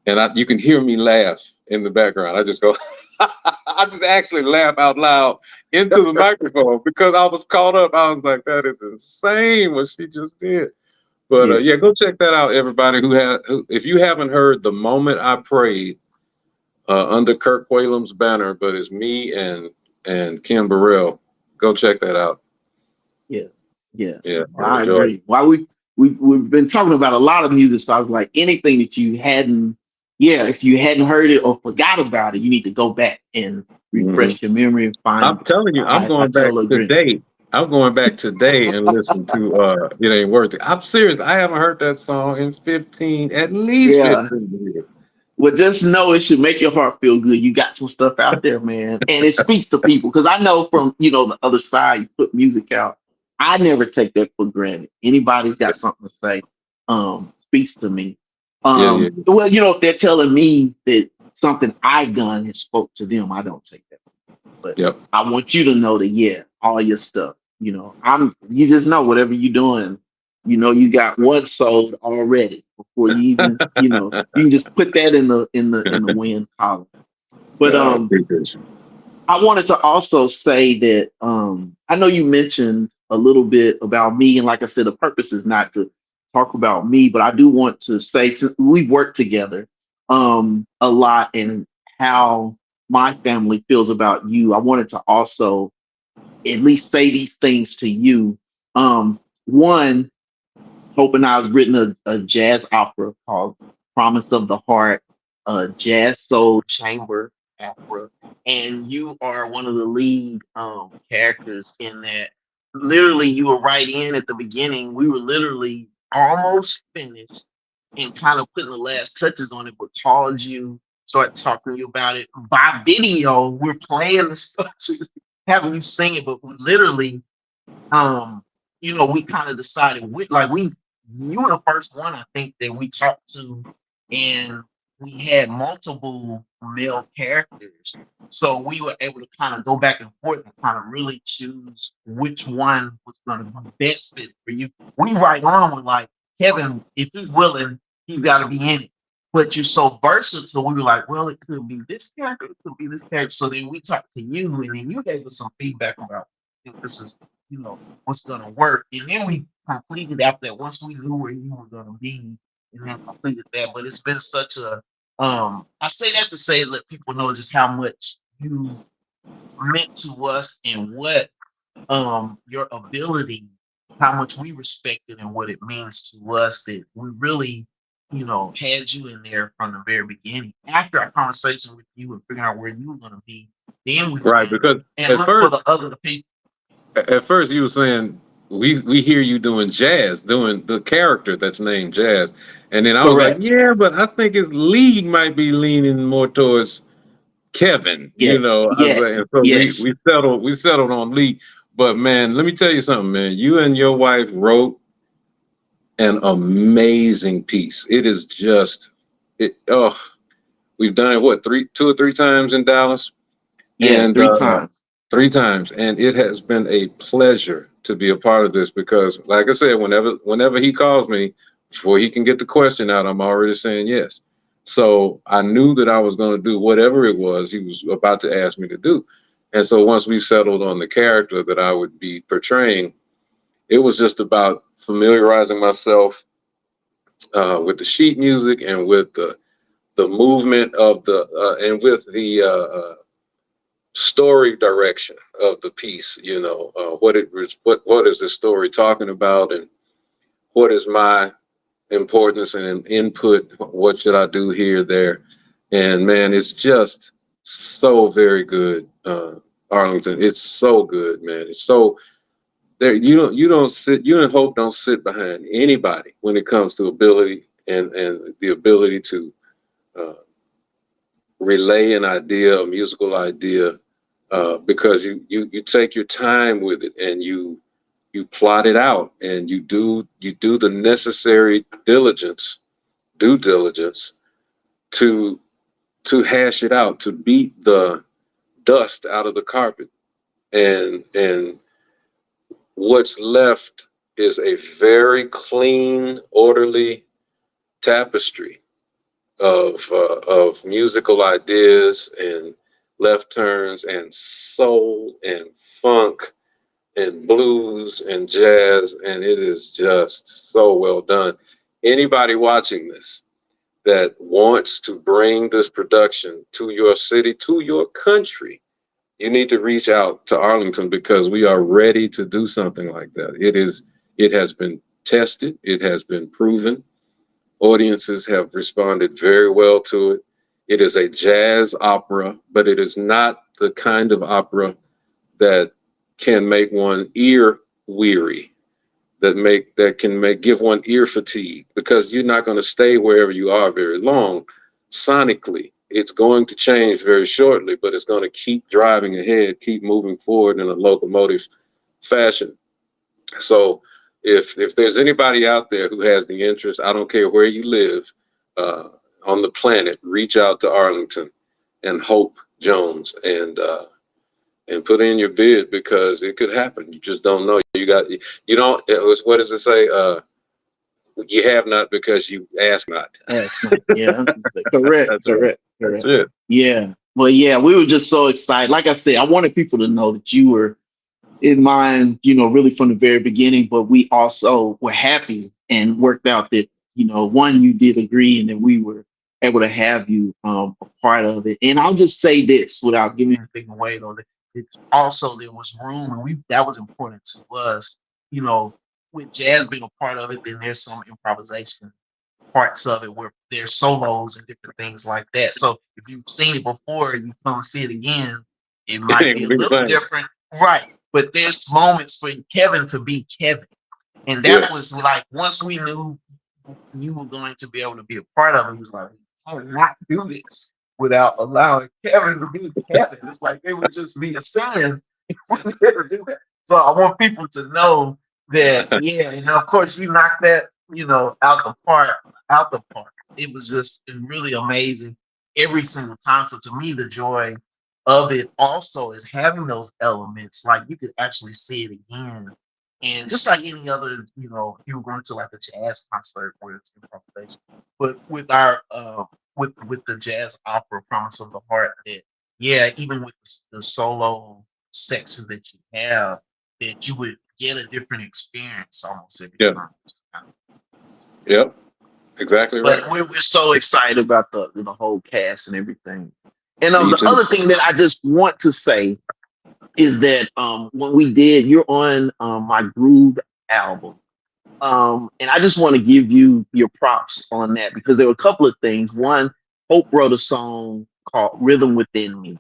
and you can hear me laugh in the background. I just go, I just actually laugh out loud into the microphone because I was caught up. I was like, that is insane what she just did. But Yeah. yeah, go check that out, everybody if you haven't heard The Moment I Prayed, under Kirk Whalum's banner, but it's me and Kim Burrell. Go check that out. Yeah, yeah, Yeah, you'll I enjoy it. agree. Why we've been talking about a lot of music, so I was like, anything that you hadn't, yeah, if you hadn't heard it or forgot about it, you need to go back and Hmm. refresh your memory and find. I'm telling you, I'm I going back totally agree. today I'm going back today and listen to It Ain't Worth It. I'm serious. I haven't heard that song in 15, at least Yeah. 15 years. Well, just know it should make your heart feel good. You got some stuff out there, man, and it speaks to people. Because I know from the other side, you put music out. I never take that for granted. Anybody's got something to say, speaks to me. Yeah, yeah, Well, if they're telling me that something I done has spoke to them, I don't take that. But yep. I want you to know that, yeah, all your stuff. You just know whatever you're doing. You got one sold already before you even, you can just put that in the win column. But Yeah, I appreciate you. I wanted to also say that I know you mentioned a little bit about me, and like I said, the purpose is not to talk about me, but I do want to say, since we've worked together a lot, and how my family feels about you, I wanted to also at least say these things to you. One, Hope and I has written a jazz opera called Promise of the Heart, a jazz soul chamber opera. And you are one of the lead characters in that. Literally, you were right in at the beginning. We were literally almost finished and kind of putting the last touches on it, but called you, started talking to you about it. By video, we're playing the stuff, having you sing it, but we literally um, we kind of decided you were the first one I think that we talked to, and we had multiple male characters. So we were able to kind of go back and forth and kind of really choose which one was going to be best fit for you. We right on with like Kevin, if he's willing, he's got to be in it. But you're so versatile, we were like, well, it could be this character, it could be this character. So then we talked to you, and then you gave us some feedback about, I think this is, what's gonna work. And then we completed after that once we knew where you were gonna be, and then completed that. But it's been such a I say that to say let people know just how much you meant to us and what your ability, how much we respect it and what it means to us, that we really, had you in there from the very beginning. After our conversation with you and figuring out where you were gonna be, then we Right, went because and at look for first, the other people. you were saying we hear you doing jazz, doing the character that's named Jazz, and then I was like, Correct. yeah, but I think his lead might be leaning more towards Kevin. Yeah. I was like, Yes. and so Yes. we settled on lead. But man, let me tell you something, man. You and your wife wrote an amazing piece. It is just it. Oh, we've done it what 2 or 3 times in Dallas, Yeah. and 3 times. 3 times, and it has been a pleasure to be a part of this because, like I said, whenever he calls me, before he can get the question out, I'm already saying yes. So I knew that I was going to do whatever it was he was about to ask me to do, and so once we settled on the character that I would be portraying, it was just about familiarizing myself with the sheet music and with the movement of the and with the story direction of the piece. What is the story talking about, and what is my importance and input? What should I do here, there? And man, it's just so very good, Arlington. It's so good, man. It's so there. You and Hope don't sit behind anybody when it comes to ability and the ability to uh, relay an idea, a musical idea, because you take your time with it and you plot it out and you do the necessary due diligence to hash it out, to beat the dust out of the carpet, and what's left is a very clean, orderly tapestry of musical ideas and left turns and soul and funk and blues and jazz, and it is just so well done. Anybody watching this that wants to bring this production to your city, to your country, you need to reach out to Arlington because we are ready to do something like that. It has been tested, it has been proven. Audiences have responded very well to it. It is a jazz opera, but it is not the kind of opera that can make one ear weary, give one ear fatigue, because you're not going to stay wherever you are very long. Sonically, it's going to change very shortly, but it's going to keep driving ahead, keep moving forward in a locomotive fashion. So if there's anybody out there who has the interest, I don't care where you live uh, on the planet, reach out to Arlington and Hope Jones and put in your bid, because it could happen. You just don't know. You don't. It was, what does it say? You have not because you ask not. Excellent. Yeah. Correct. That's it. Correct. That's Correct. it. Yeah. Well, yeah, we were just so excited. Like I said, I wanted people to know that you were in mind, really from the very beginning, but we also were happy and worked out that, one, you did agree, and then we were able to have you a part of it. And I'll just say this without giving anything away on it. Also, there was room, and that was important to us, with jazz being a part of it, then there's some improvisation parts of it where there's solos and different things like that. So if you've seen it before, you come see it again, it It might ain't be a gonna be the little same. different. Right. But there's moments for Kevin to be Kevin. And Yeah. that was like, once we knew you were going to be able to be a part of it, it was like, I would not do this without allowing Kevin to be Kevin. It's like it would just be a sin if we ever do that. So I want people to know that, yeah, and of course you knocked that, out the park. It was just really amazing every single time. So to me, the joy of it also is having those elements, like you could actually see it again. And just like any other, if you were going to like a jazz concert where it's improvisation, but with our with the jazz opera Promise of the Heart, that yeah, even with the solo section that you have, that you would get a different experience almost every Yeah. time. Yep. Exactly right. But we're so excited about the whole cast and everything. And Me the too. other thing that I just want to say is that when we did, you're on my Groove album. And I just want to give you your props on that because there were a couple of things. One, Hope wrote a song called Rhythm Within Me.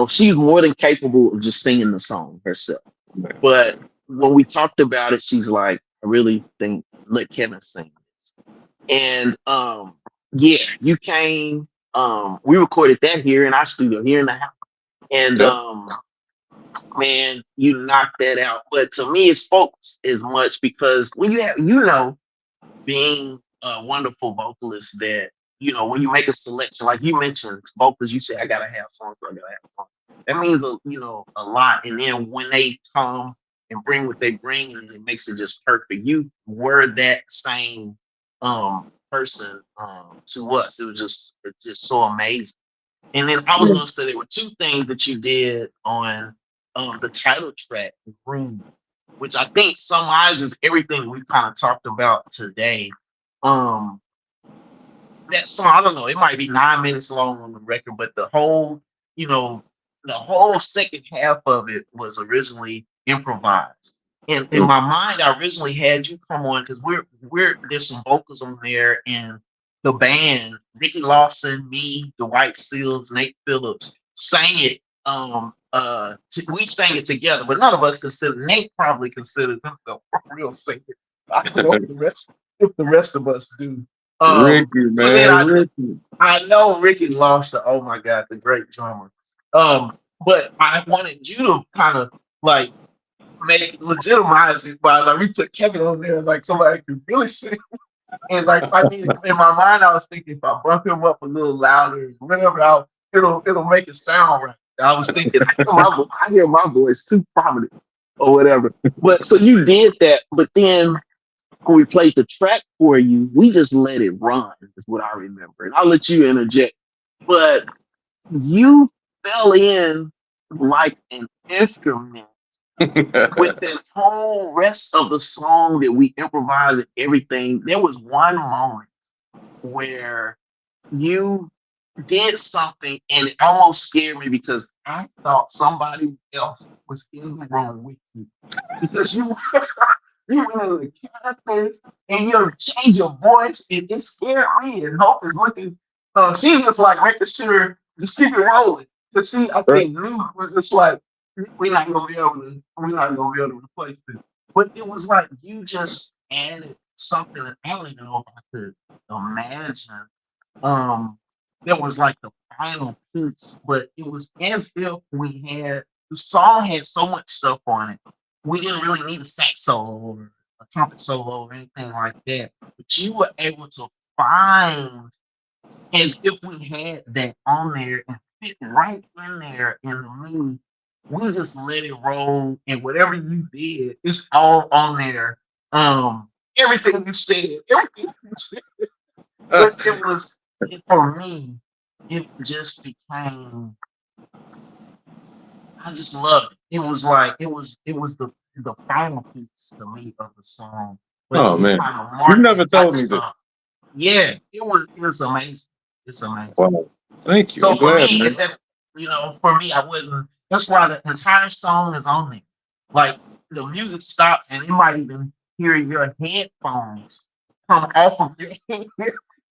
She's more than capable of just singing the song herself. But when we talked about it, she's like, I really think let Kevin sing this. And yeah, you came, we recorded that here in our studio, here in the house. And Yep. man, you knocked that out. But to me, it's folks as much because when you have, being a wonderful vocalist, that when you make a selection, like you mentioned, vocals, you say I gotta have songs, I gotta have songs. That means a lot. And then when they come and bring what they bring, and it makes it just perfect. You were that same person to us. It's just so amazing. And then I was gonna say there were two things that you did on the title track, Room, which I think summarizes everything we've kind of talked about today. Um, that song, I don't know, it might be 9 minutes long on the record, but the whole second half of it was originally improvised. And in Mm. my mind, I originally had you come on because there's some vocals on there, and the band, Ricky Lawson, me, Dwight Seals, Nate Phillips, sang it. We sang it together, but none of us consider. Nate probably considers himself a real singer. I don't know if the rest of us do. Ricky, So then man, Ricky. I know Ricky Lawson. Oh my God, the great drummer. But I wanted you to kind of like legitimize it by like we put Kevin on there, like somebody could really sing. And like I mean, in my mind, I was thinking if I bump him up a little louder, whatever, it'll make it sound right. I was thinking I hear my voice too prominent or whatever. But so you did that, but then when we played the track for you, we just let it run, is what I remember. And I'll let you interject. But you fell in like an instrument with the whole rest of the song that we improvised and everything. There was one moment where you did something and it almost scared me because I thought somebody else was in the room with you because you went into the characters and you change your voice. It scared me. And Hope is looking. She's just like making sure just keep it rolling. But she, I Right. think, Lou was just like, we're not gonna be able to replace it. But it was like you just added something that I don't even know if I could imagine. Um, that was like the final piece, but it was as if we had the song had so much stuff on it. We didn't really need a sax solo or a trumpet solo or anything like that. But you were able to find as if we had that on there and fit right in there in the mood. We just let it roll, and whatever you did, it's all on there. Everything you said, everything you said, it was for me. It just became. I just loved it. It was like it was the final piece to me of the song, but Oh you man, kind of you marked never it. I told me just this. thought, yeah, it was amazing. It's amazing. Wow, thank you. So I'm for glad, me, man. for me, I wouldn't. That's why the entire song is on there. Like the music stops, and you might even hear your headphones come off of your head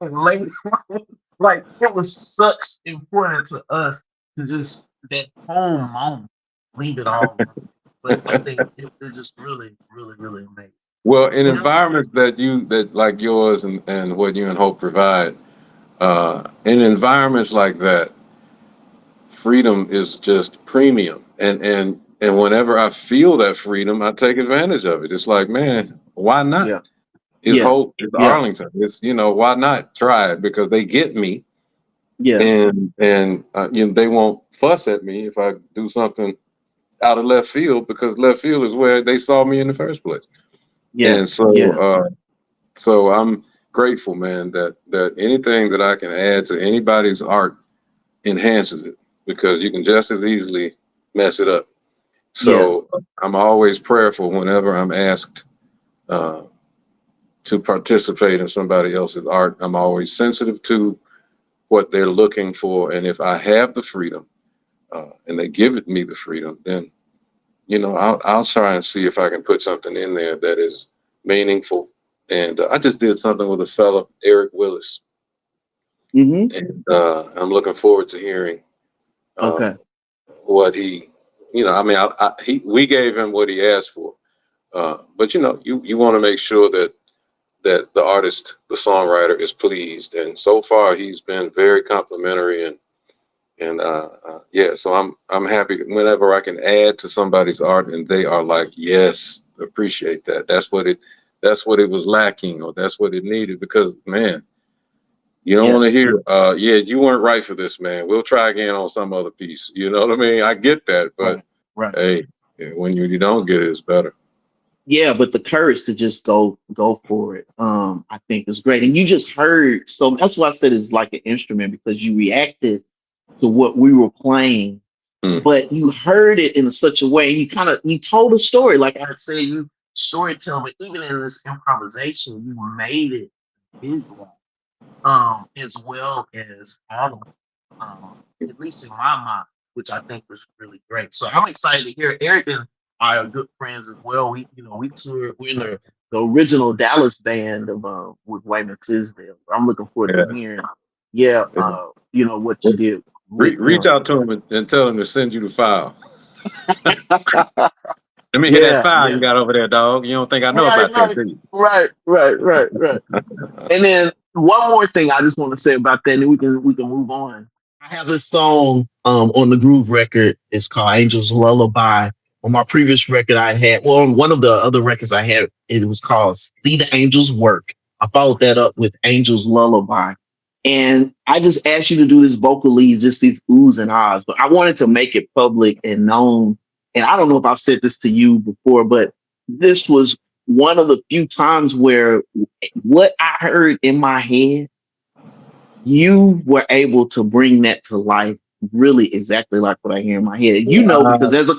and lay down. Like it was such important to us to just that whole moment leave it all. But I think it's just really, really, really amazing. Well, in You know? environments that like yours and what you and Hope provide, in environments like that, freedom is just premium. And whenever I feel that freedom, I take advantage of it. It's like, man, why not? Yeah, It's yeah, Hope, it's yeah, Arlington. It's why not try it? Because they get me, yeah, and they won't fuss at me if I do something out of left field, because left field is where they saw me in the first place. yeah, And so, yeah, so I'm grateful, man, that anything that I can add to anybody's art enhances it, because you can just as easily mess it up. yeah, So I'm always prayerful whenever I'm asked uh, to participate in somebody else's art. I'm always sensitive to what they're looking for, and if I have the freedom and they give it me the freedom, then I'll try and see if I can put something in there that is meaningful. And I just did something with a fella, Eric Willis, Mm-hmm. and I'm looking forward to hearing uh, Okay. what he, I mean, we gave him what he asked for, but you want to make sure that the artist, the songwriter, is pleased, and so far he's been very complimentary, and yeah, so I'm happy whenever I can add to somebody's art and they are like, yes, appreciate that. That's what it was lacking, or that's what it needed, because man, you don't Yeah. want to hear, yeah, you weren't right for this, man. We'll try again on some other piece. You know what I mean? I get that, but Right. Right. hey, yeah, when you don't get it, it's better. Yeah, but the courage to just go for it, I think is great. And you just heard, so that's why I said it's like an instrument because you reacted to what we were playing, Mm. but you heard it in such a way. You told a story, like I said, you storytelling, but even in this improvisation, you made it visual, as well as audible, at least in my mind, which I think was really great. So I'm excited to hear Eric and I are good friends as well. We toured. We're in the original Dallas band of with Wayman Tisdale. I'm looking forward to Yeah, hearing, yeah, yeah. what you did with Reach him. out to him and tell him to send you the file. Let me hear that Yeah, file you yeah. got over there, dog. You don't think I know Right, about that, right, do you? right. And then one more thing I just want to say about that, and then we can move on. I have this song on the Groove record. It's called Angel's Lullaby. On my previous record I had, well, on one of the other records I had, it was called See the Angels Work. I followed that up with Angel's Lullaby. And I just asked you to do this vocally, just these oohs and ahs, but I wanted to make it public and known. And I don't know if I've said this to you before, but this was one of the few times where what I heard in my head, you were able to bring that to life really exactly like what I hear in my head. Because as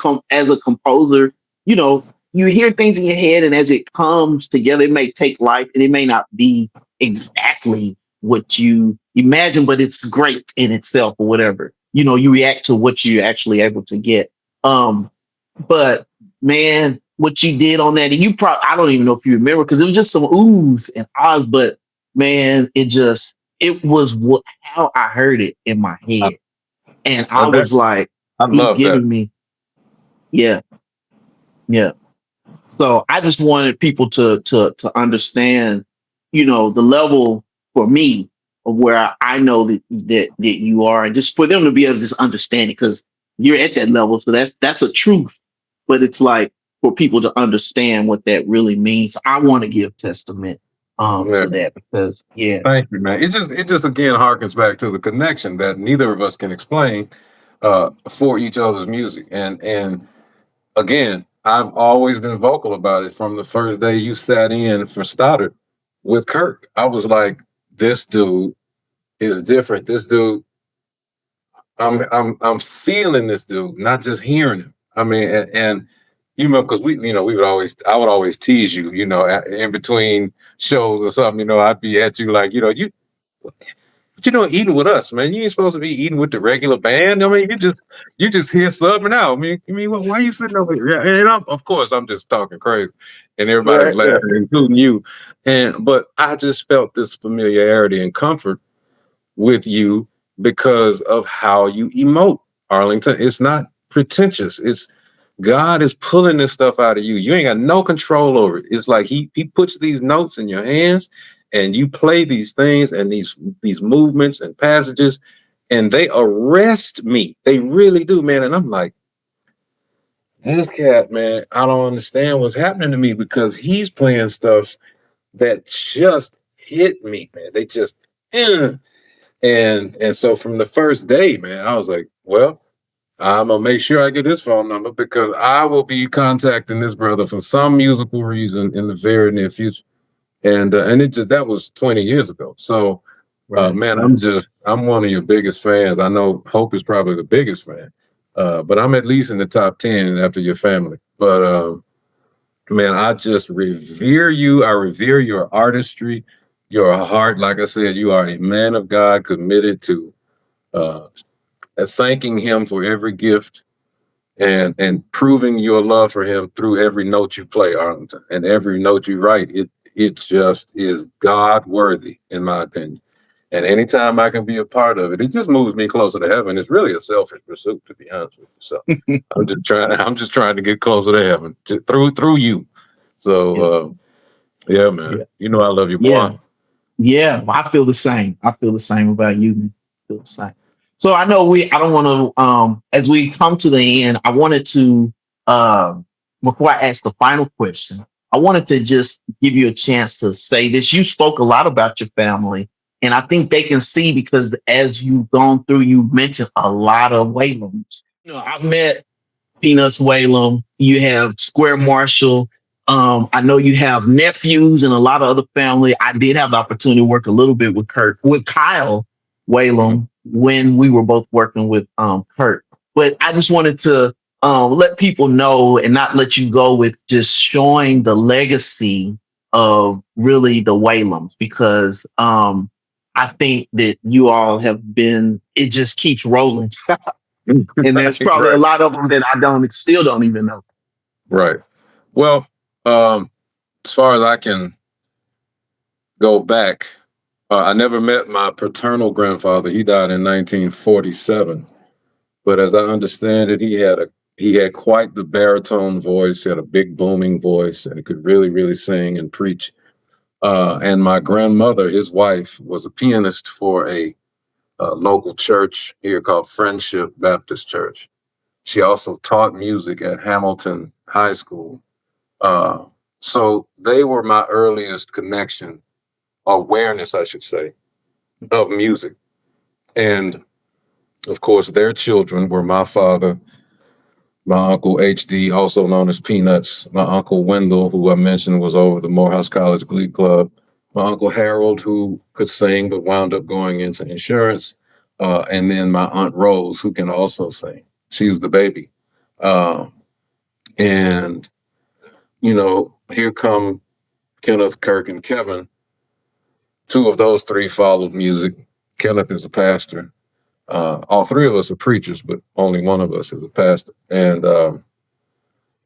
a composer, you hear things in your head, and as it comes together, it may take life and it may not be exactly what you imagine, but it's great in itself or whatever. You react to what you're actually able to get. But man, what you did on that, and I don't even know if you remember because it was just some oohs and ahs, but man, it was how I heard it in my I, head. And I well, that was like, I he's love that. giving me, Yeah, yeah. So I just wanted people to understand, the level for me of where I know that you are, and just for them to be able to just understand it because you're at that level. So that's a truth, but it's like for people to understand what that really means. I want to give testament Yeah. to that because Thank you, man. It just again harkens back to the connection that neither of us can explain for each other's music. And again, I've always been vocal about it from the first day you sat in for Stoddard with Kirk. I was like, this dude is different. This dude, I'm feeling this dude, not just hearing him. I mean, and because I would always tease you, in between shows or something, I'd be at you like, but eating with us, man. You ain't supposed to be eating with the regular band. I mean, you just here subbing out. Why are you sitting over here? Yeah, and of course, I'm just talking crazy, and everybody's right, laughing, including you. But I just felt this familiarity and comfort with you because of how you emote, Arlington. It's not pretentious. It's God is pulling this stuff out of you. You ain't got no control over it. It's like he puts these notes in your hands and you play these things and these movements and passages and they arrest me. They really do, man. And I'm like, this cat, man, I don't understand what's happening to me because he's playing stuff that just hit me, man. They just and so from the first day, man, I was like, well, I'm gonna make sure I get his phone number because I will be contacting this brother for some musical reason in the very near future. And it just that was 20 years ago. So right. man, I'm one of your biggest fans. I know Hope is probably the biggest fan. But I'm at least in the top 10 after your family. But man, I just revere you. I revere your artistry, your heart. Like I said, you are a man of God committed to uh, thanking him for every gift and proving your love for him through every note you play, Arlington, and every note you write. It just is God worthy, in my opinion. And anytime I can be a part of it, it just moves me closer to heaven. It's really a selfish pursuit, to be honest with you. So I'm just trying to get closer to heaven through you. Yeah, So yeah, man. yeah, I love you, boy. yeah. Yeah, I feel the same. I feel the same about you. Man. I feel the same. So I know I don't want to, as we come to the end, I wanted to, before I ask the final question, I wanted to just give you a chance to say this. You spoke a lot about your family, and I think they can see because as you've gone through, you mentioned a lot of Whalums. I've met Peanuts Whalum. You have Square Marshall. I know you have nephews and a lot of other family. I did have the opportunity to work a little bit with Kyle Whalum when we were both working with Kirk. But I just wanted to let people know and not let you go with just showing the legacy of really the Whalums because I think that you all have been. It just keeps rolling. And there's probably a Right. lot of them that I still don't even know. Right. Well, as far as I can go back, I never met my paternal grandfather. He died in 1947. But as I understand it, he had quite the baritone voice. He had a big booming voice, and he could really, really sing and preach. And my grandmother, his wife, was a pianist for a local church here called Friendship Baptist Church. She also taught music at Hamilton High School. Uh, so they were my earliest connection, awareness, I should say, of music. And of course, their children were my father, my uncle HD, also known as Peanuts, my uncle Wendell, who I mentioned was over the Morehouse College Glee Club, my uncle Harold, who could sing but wound up going into insurance, and then my aunt Rose, who can also sing. She was the baby. Uh, and, here come Kenneth, Kirk, and Kevin. Two of those three followed music. Kenneth is a pastor. All three of us are preachers, but only one of us is a pastor. And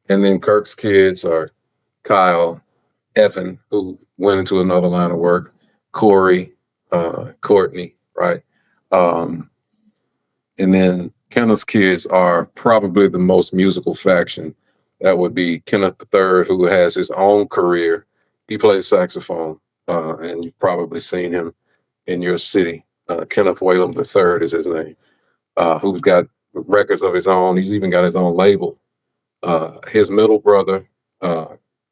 then Kirk's kids are Kyle, Evan, who went into another line of work, Corey, Courtney, right? Um, and then Kenneth's kids are probably the most musical faction. That would be Kenneth III, who has his own career. He plays saxophone, and you've probably seen him in your city. Kenneth Whalum III is his name, who's got records of his own. He's even got his own label. His middle brother,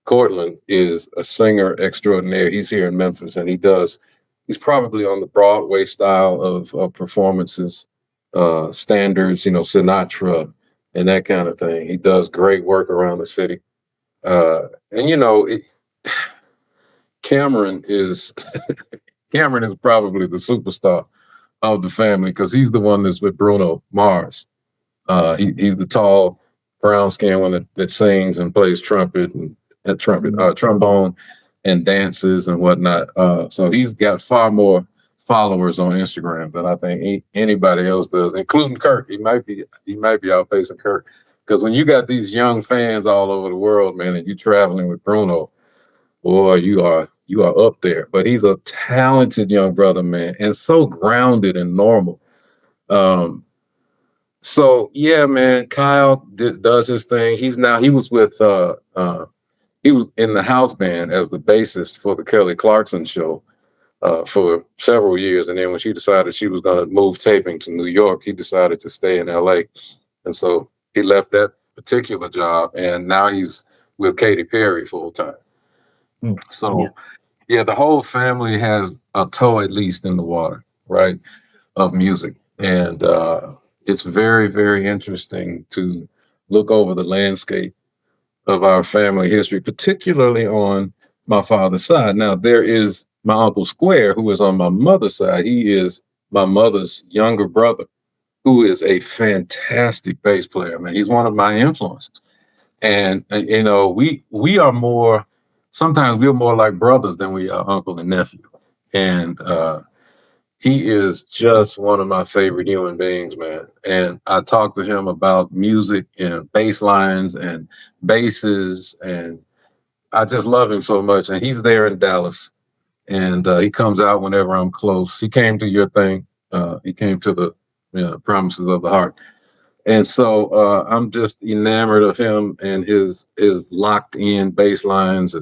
Cortland, is a singer extraordinaire. He's here in Memphis, and he's probably on the Broadway style of performances, standards, Sinatra and that kind of thing. He does great work around the city. And Cameron is Cameron is probably the superstar of the family because he's the one that's with Bruno Mars. He's the tall, brown skinned one that sings and plays trombone and dances and whatnot. So he's got far more followers on Instagram than I think anybody else does, including Kirk. He might be outpacing Kirk because when you got these young fans all over the world, man, and you're traveling with Bruno, boy, you are up there. But he's a talented young brother, man, and so grounded and normal. So yeah, man, Kyle does his thing. He was in the house band as the bassist for the Kelly Clarkson show for several years. And then when she decided she was going to move taping to New York, he decided to stay in LA. And so he left that particular job and now he's with Katy Perry full time. So yeah, the whole family has a toe at least in the water, right, of music. And it's very, very interesting to look over the landscape of our family history, particularly on my father's side. Now, there is my Uncle Square, who is on my mother's side. He is my mother's younger brother, who is a fantastic bass player, man. He's one of my influences. And we are more, sometimes we're more like brothers than we are uncle and nephew. And he is just one of my favorite human beings, man. And I talk to him about music and bass lines and basses, and I just love him so much. And he's there in Dallas, and he comes out whenever I'm close. He came to your thing. He came to the Promises of the Heart. And so I'm just enamored of him and his locked in bass lines,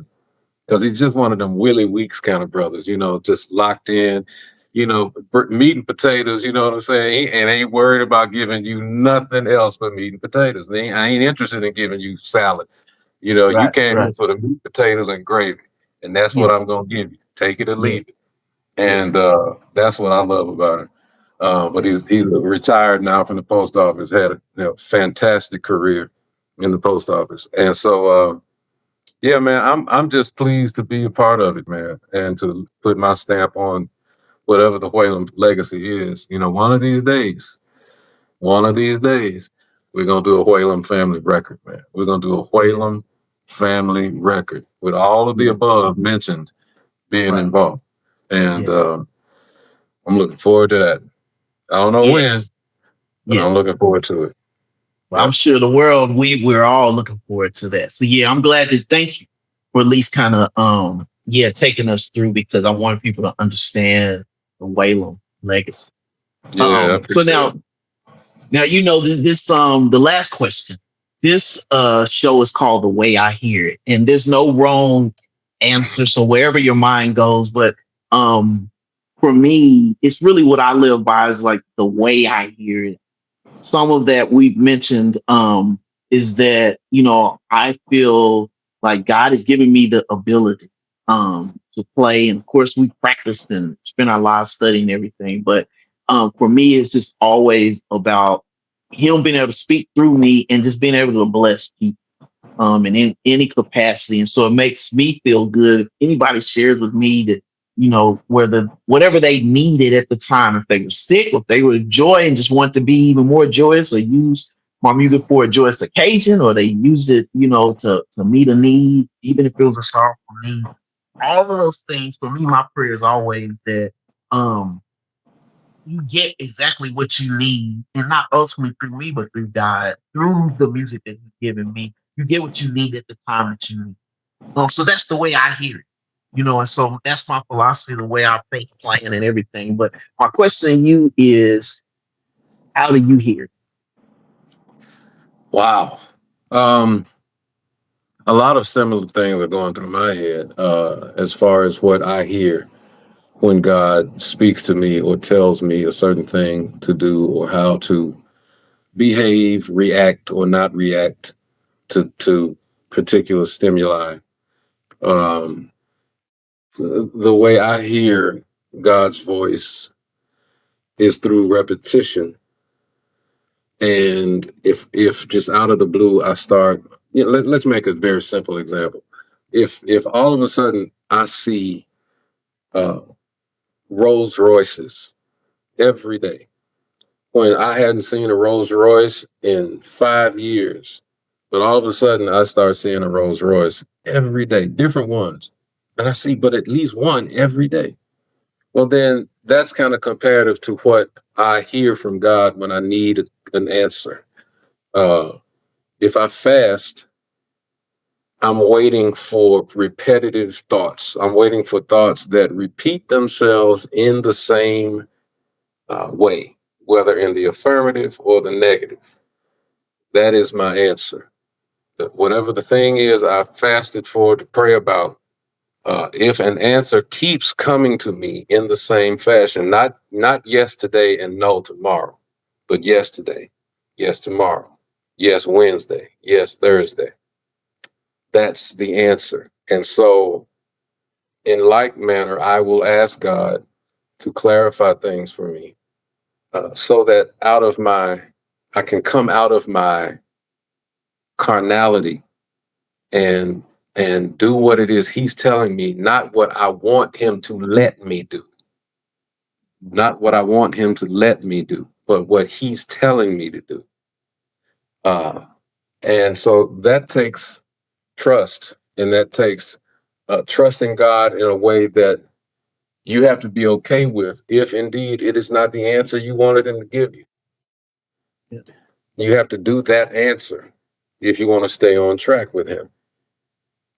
because he's just one of them Willie Weeks kind of brothers, just locked in, meat and potatoes, you know what I'm saying? And ain't worried about giving you nothing else but meat and potatoes. I ain't interested in giving you salad. You came in for the meat, potatoes, and gravy, and that's what I'm going to give you. Take it or leave it. And that's what I love about him. But he's retired now from the post office, had a fantastic career in the post office. And so, yeah, man, I'm just pleased to be a part of it, man, and to put my stamp on whatever the Whalum legacy is. One of these days, we're going to do a Whalum family record, man. We're going to do a Whalum family record with all of the above mentioned being involved. And I'm looking forward to that. I don't know when, but I'm looking forward to it. Well, I'm sure the world, we're all looking forward to that. So yeah, I'm glad to thank you for at least kind of taking us through, because I want people to understand the Whalum legacy. So now this the last question. This show is called The Way I Hear It, and there's no wrong answer. So wherever your mind goes, but for me, it's really what I live by is like the way I hear it. Some of that we've mentioned is that, I feel like God has given me the ability to play. And of course, we practiced and spent our lives studying everything. But for me, it's just always about him being able to speak through me and just being able to bless people in any capacity. And so it makes me feel good if anybody shares with me that, whatever they needed at the time, if they were sick, or if they were joy and just want to be even more joyous, or use my music for a joyous occasion, or they used it, to meet a need, even if it was a sorrowful need. All of those things, for me, my prayer is always that you get exactly what you need, and not ultimately through me, but through God, through the music that He's given me. You get what you need at the time that you need. So that's the way I hear it. And so that's my philosophy, the way I think, plan, and everything. But my question to you is, how do you hear it? Wow. A lot of similar things are going through my head as far as what I hear when God speaks to me or tells me a certain thing to do or how to behave, react, or not react to particular stimuli. Um, the way I hear God's voice is through repetition. And if just out of the blue I start, let's make a very simple example. If all of a sudden I see uh, Rolls Royces every day, when I hadn't seen a Rolls Royce in 5 years, but all of a sudden I start seeing a Rolls Royce every day, different ones, and I see but at least one every day. Well, then that's kind of comparative to what I hear from God when I need an answer. Uh, if I fast, I'm waiting for repetitive thoughts. I'm waiting for thoughts that repeat themselves in the same way, whether in the affirmative or the negative. That is my answer. Whatever the thing is I fasted for to pray about, if an answer keeps coming to me in the same fashion, not yes today and no tomorrow, but yes today, yes tomorrow, yes Wednesday, yes Thursday, that's the answer. And so in like manner, I will ask God to clarify things for me, so that I can come out of my carnality and do what it is He's telling me, not what I want Him to let me do, not what I want Him to let me do, but what He's telling me to do. And so that takes trust, and that takes trusting God in a way that you have to be okay with if indeed it is not the answer you wanted Him to give you. Yeah. You have to do that answer if you want to stay on track with Him.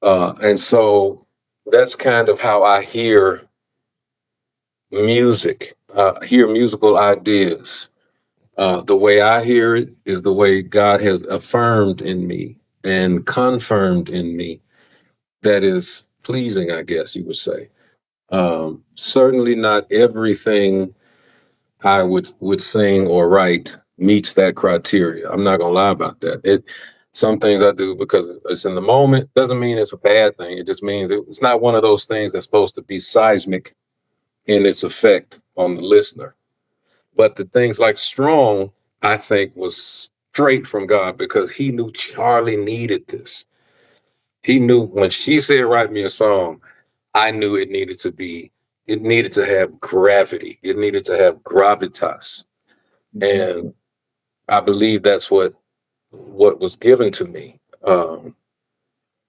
And so that's kind of how I hear music, hear musical ideas. The way I hear it is the way God has affirmed in me and confirmed in me that is pleasing, I guess you would say. Certainly not everything I would sing or write meets that criteria. I'm not gonna lie about that. Some things I do because it's in the moment doesn't mean it's a bad thing. It just means it's not one of those things that's supposed to be seismic in its effect on the listener. But the things like Strong, I think, was straight from God because He knew Charlie needed this. He knew when she said, "Write me a song," I knew it needed to have gravity. It needed to have gravitas. And I believe that's what was given to me.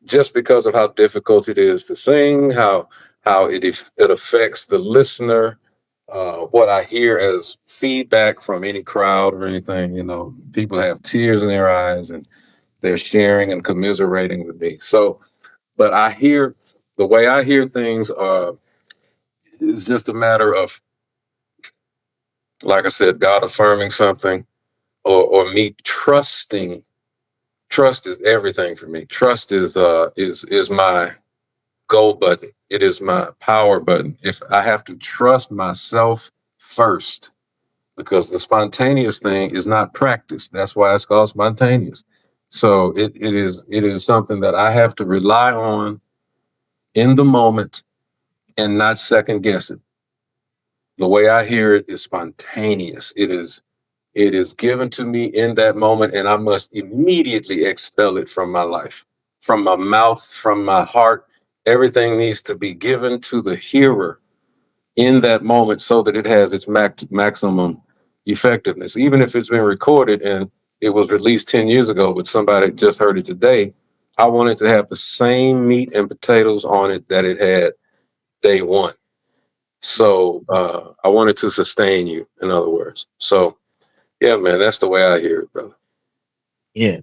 Just because of how difficult it is to sing, how it affects the listener, what I hear as feedback from any crowd or anything, people have tears in their eyes and they're sharing and commiserating with me. So, but the way I hear things is just a matter of, like I said, God affirming something or me trusting. Trust is everything for me. Trust is my go button. It is my power button. If I have to trust myself first, because the spontaneous thing is not practiced. That's why it's called spontaneous. So it is something that I have to rely on in the moment and not second guess it. The way I hear it is spontaneous. It is given to me in that moment, and I must immediately expel it from my life, from my mouth, from my heart. Everything needs to be given to the hearer in that moment so that it has its maximum effectiveness. Even if it's been recorded and it was released 10 years ago, but somebody just heard it today, I want it to have the same meat and potatoes on it that it had day one. So I want it to sustain you, in other words. So, yeah, man, that's the way I hear it, brother. Yeah.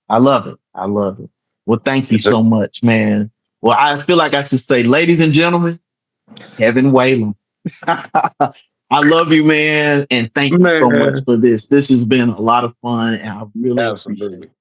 I love it. I love it. Well, thank you Yes, sir. so much, man. Well, I feel like I should say, ladies and gentlemen, Kevin Whalum. I love you, man. And thank you so much Man, for this. This has been a lot of fun, and I really appreciate absolutely. it.